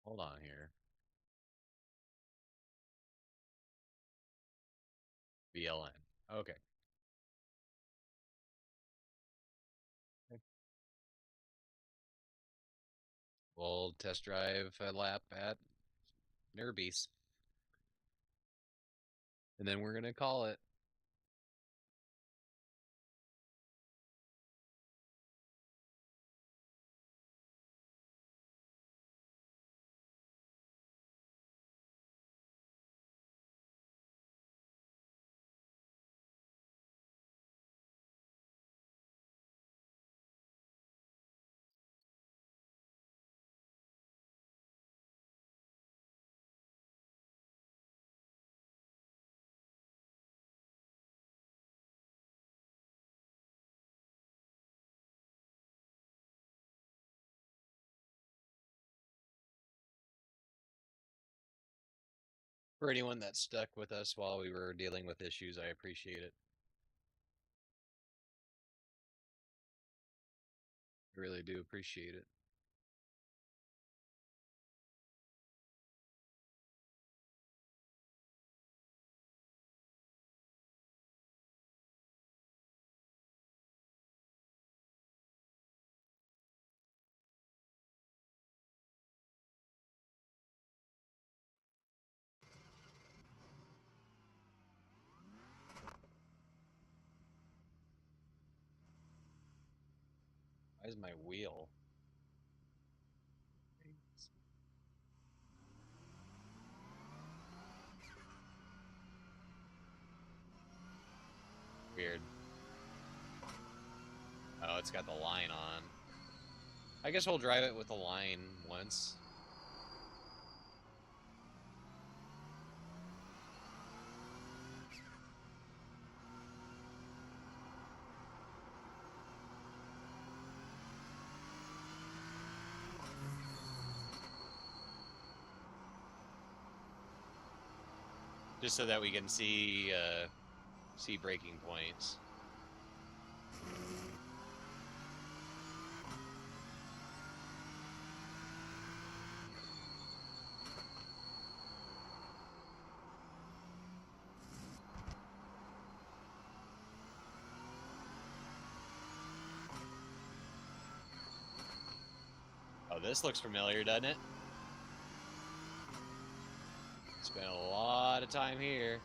Hold on here. BLN. Okay. We'll test drive a lap at Nerbies. And then we're going to call it. For anyone that stuck with us while we were dealing with issues, I appreciate it. I really do appreciate it. Why is my wheel? Weird. Oh, it's got the line on. I guess we'll drive it with the line once. Just so that we can see braking points. Oh, this looks familiar, doesn't it? Spent a lot of time here.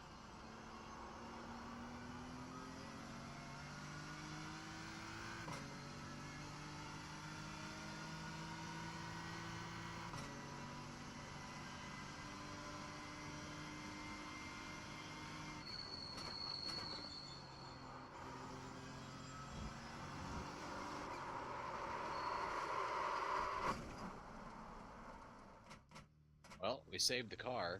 Well, we saved the car.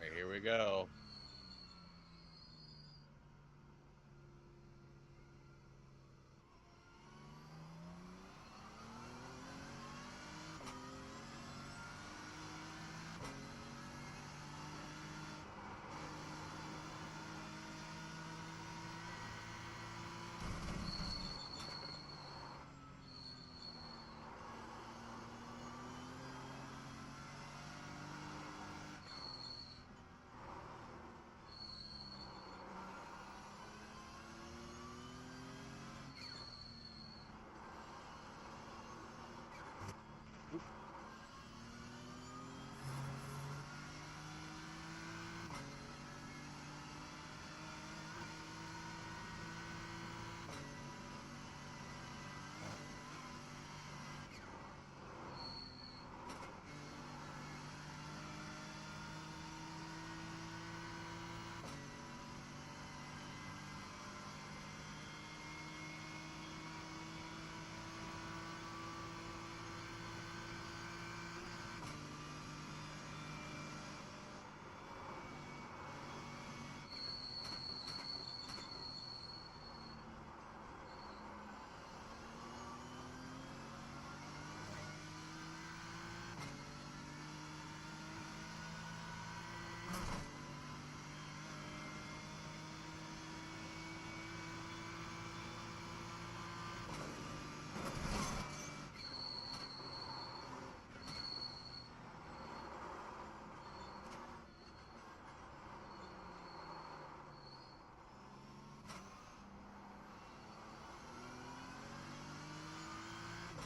Right, here we go.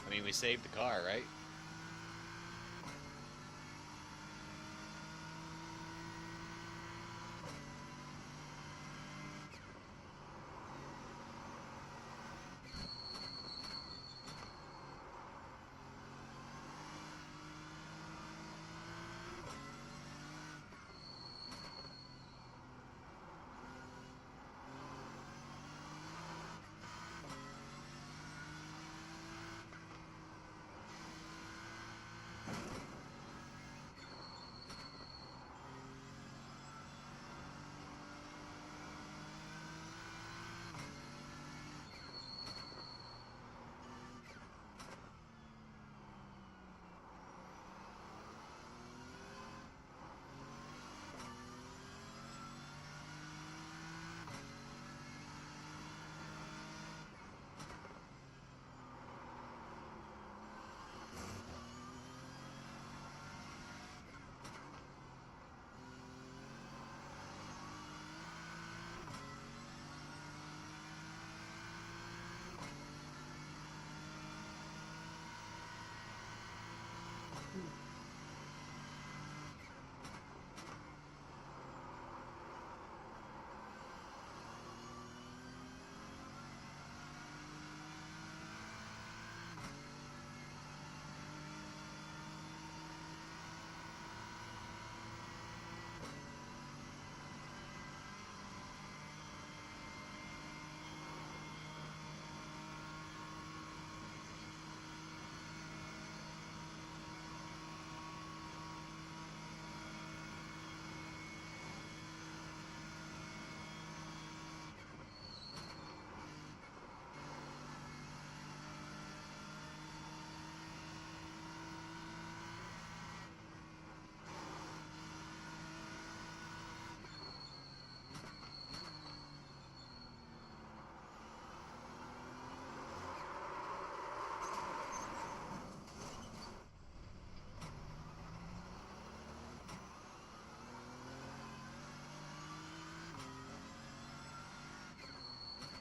I mean, we saved the car, right?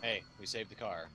Hey, we saved the car.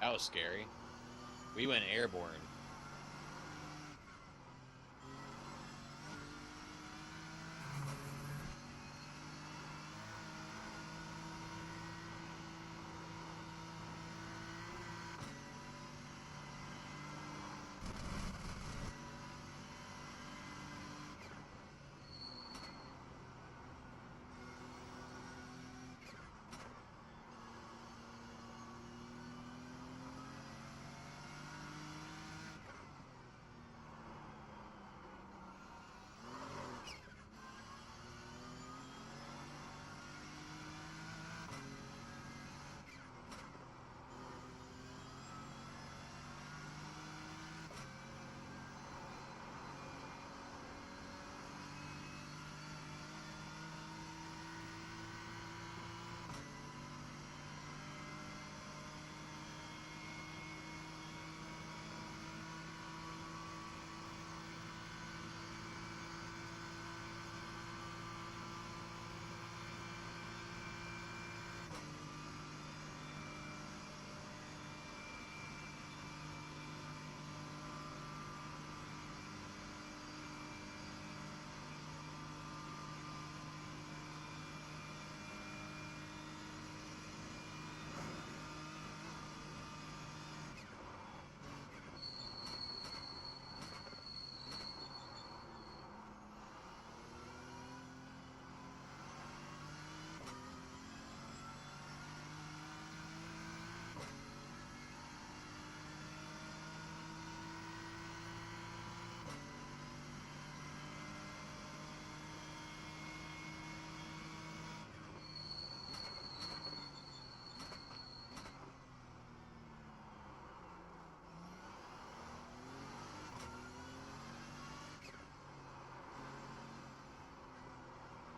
That was scary. We went airborne.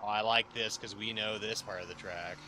Oh, I like this because we know this part of the track.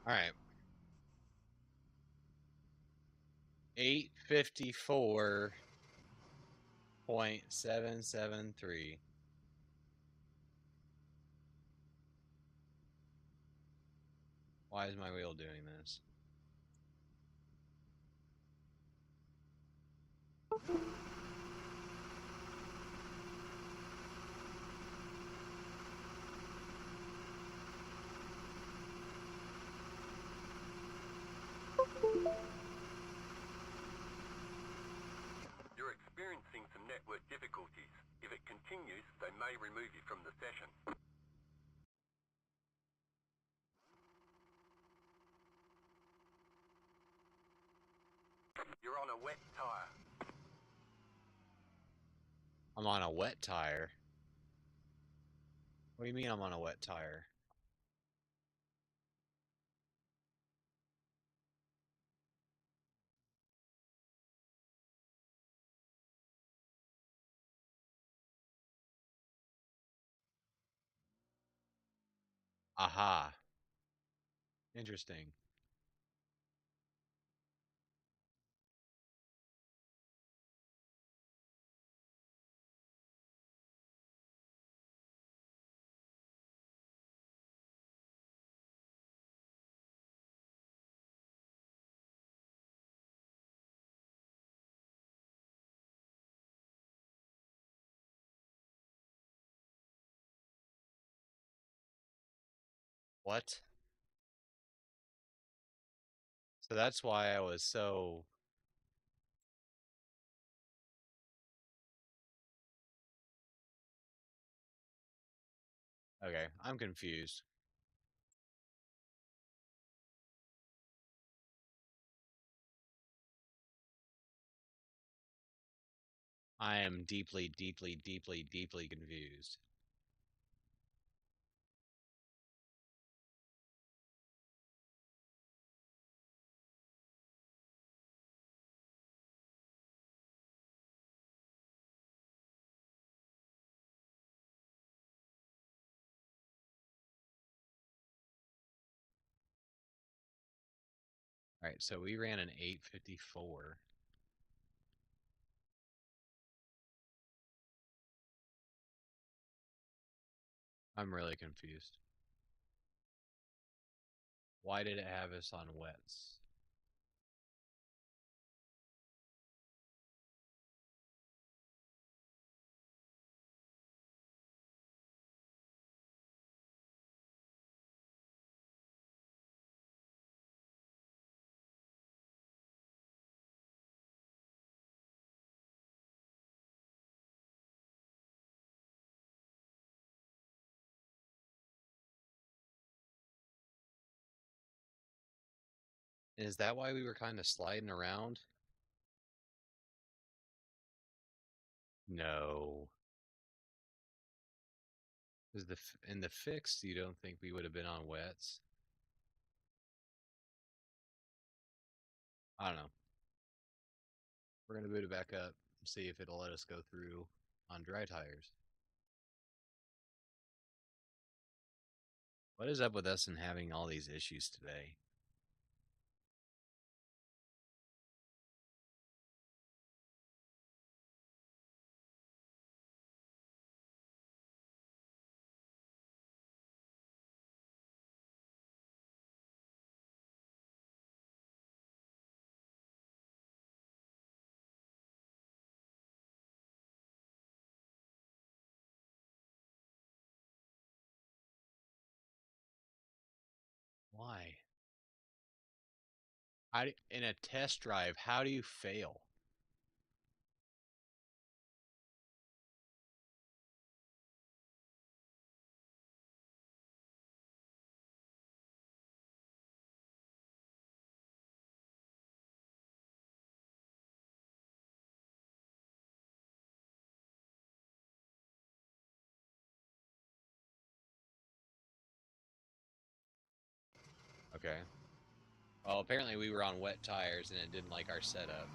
All right. 854.773. Why is my wheel doing this? You're experiencing some network difficulties. If it continues, they may remove you from the session. You're on a wet tire. I'm on a wet tire. What do you mean I'm on a wet tire? Aha. Interesting. What? So that's why I was so... Okay, I'm confused. I am deeply, deeply, deeply, deeply confused. All right, so we ran an 854. I'm really confused. Why did it have us on wets? Is that why we were kind of sliding around? No. Is in the fix, you don't think we would have been on wets? I don't know. We're gonna boot it back up and see if it'll let us go through on dry tires. What is up with us and having all these issues today? Why? In a test drive, how do you fail? Okay. Well, apparently we were on wet tires and it didn't like our setup.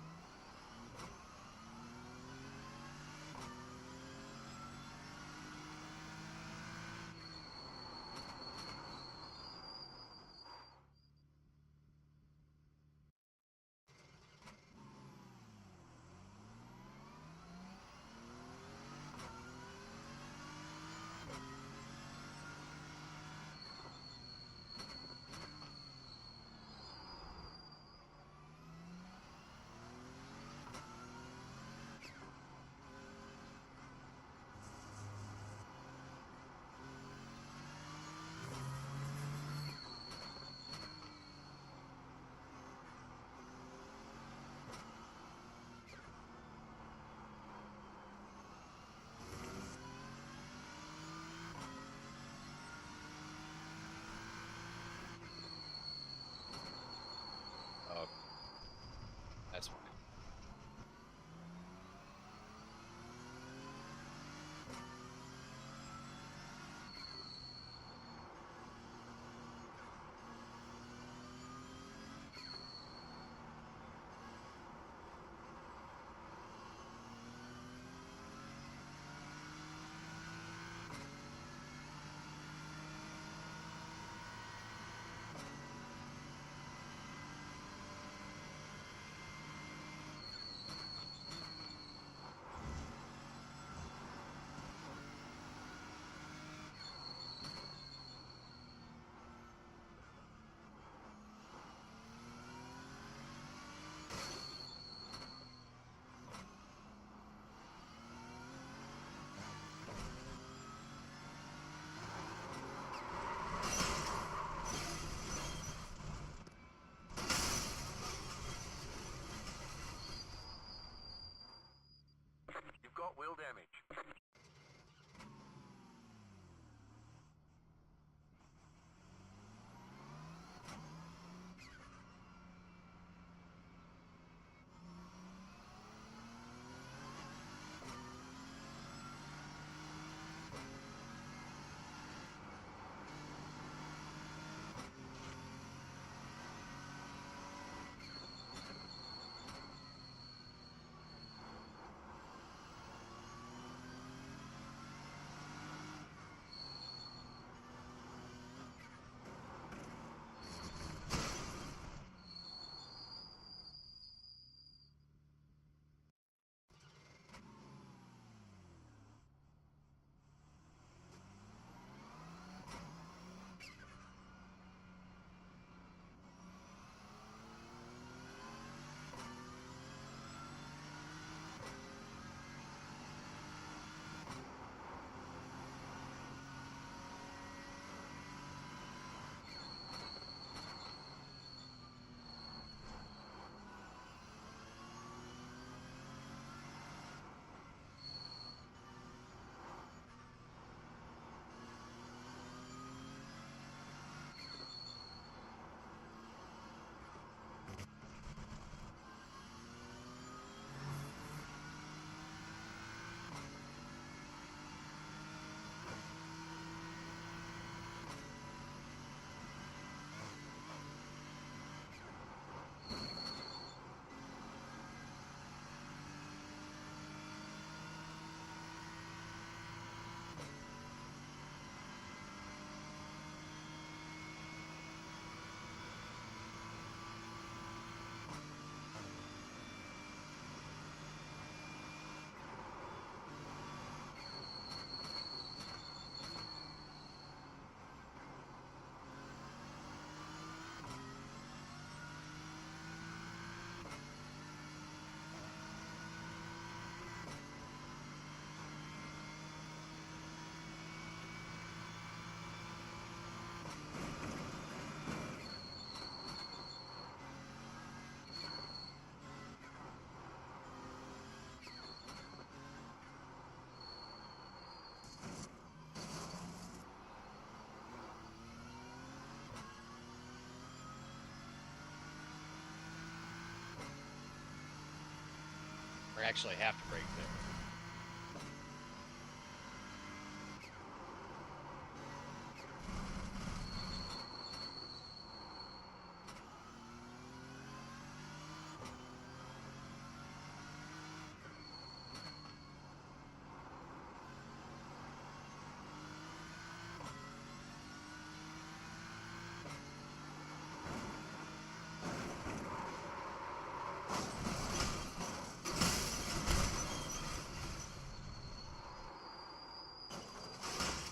Or actually have to brake there.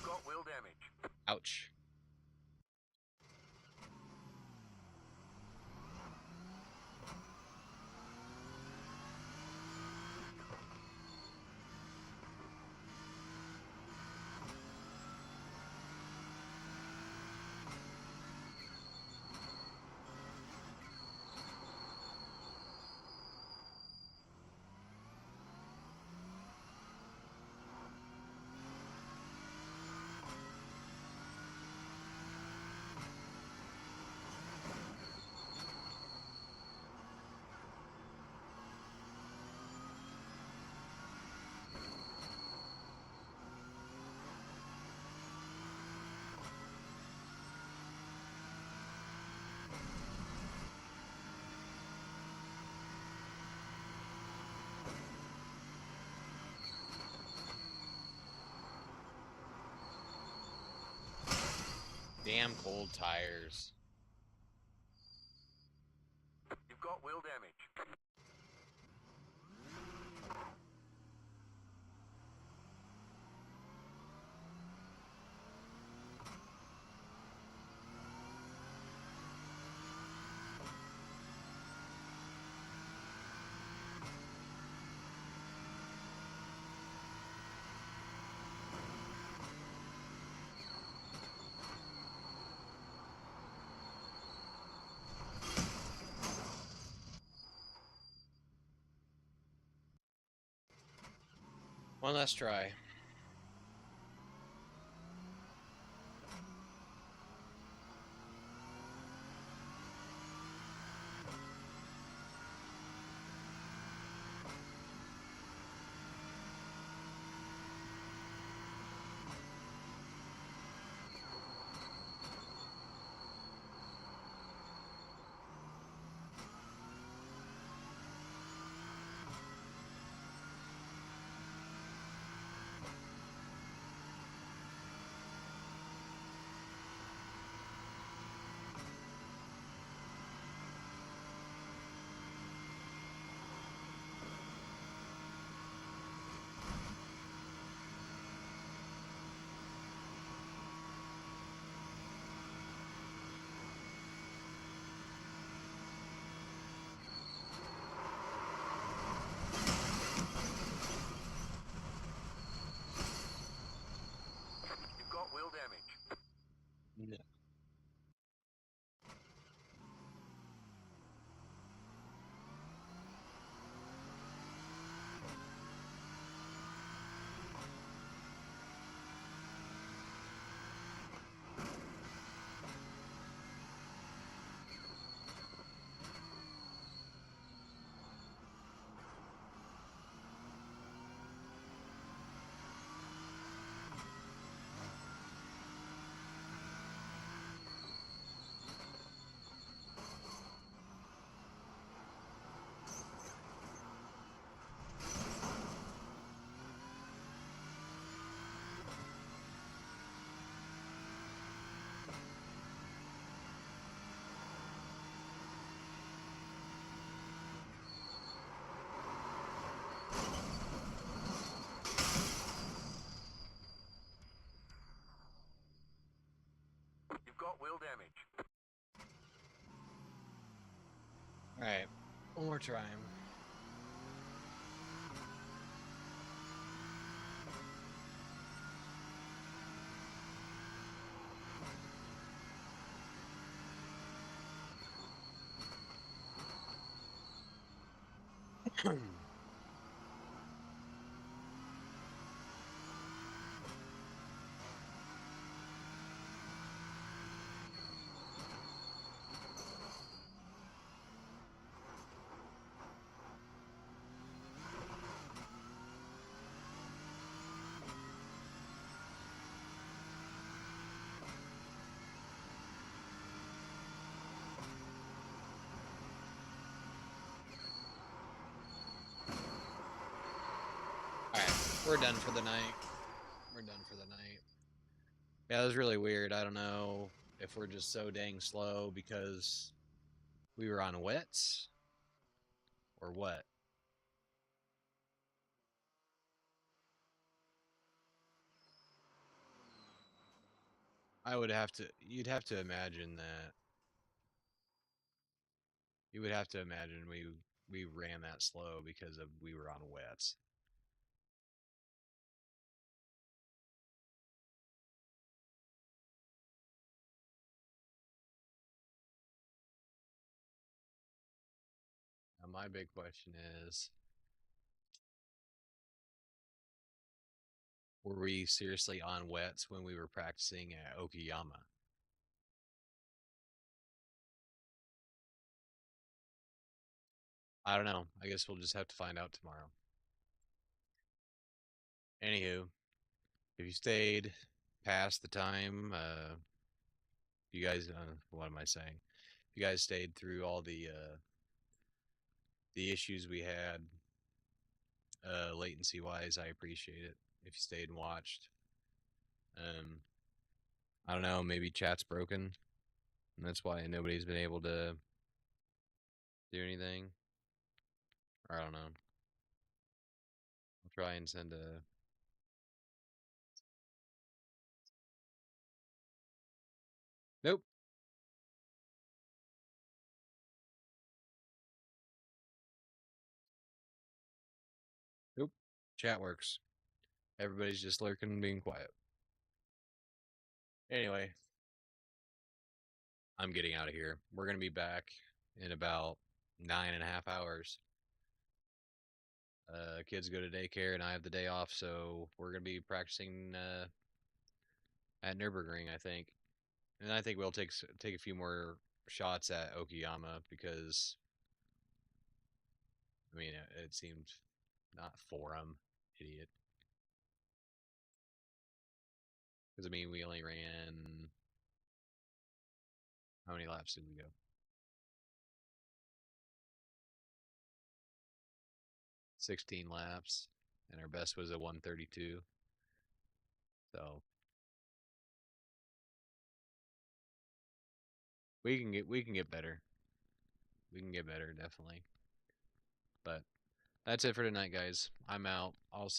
Got wheel damage. Ouch. Damn cold tires. You've got wheel damage. One last try. You've got wheel damage. No. You've got wheel damage. Alright. One more try. We're done for the night. We're done for the night. Yeah, it was really weird. I don't know if we're just so dang slow because we were on wets or what. You'd have to imagine that. You would have to imagine we ran that slow because we were on wets. Now my big question is, were we seriously on wets when we were practicing at Okayama? I don't know. I guess we'll just have to find out tomorrow. Anywho, if you stayed past the time, you guys, what am I saying? If you guys stayed through all the issues we had, latency wise, I appreciate it. If you stayed and watched, I don't know, maybe chat's broken, and that's why nobody's been able to do anything. Or I don't know. I'll try and send a. Nope. Nope. Chat works. Everybody's just lurking and being quiet. Anyway, I'm getting out of here. We're going to be back in about 9.5 hours. Kids go to daycare and I have the day off, so we're going to be practicing at Nürburgring, I think. And I think we'll take a few more shots at Okayama because, I mean, it seemed not forum, idiot. Because, I mean, we only ran, how many laps did we go? 16 laps, and our best was a 132. So we can get better. We can get better, definitely. But that's it for tonight, guys. I'm out. I'll see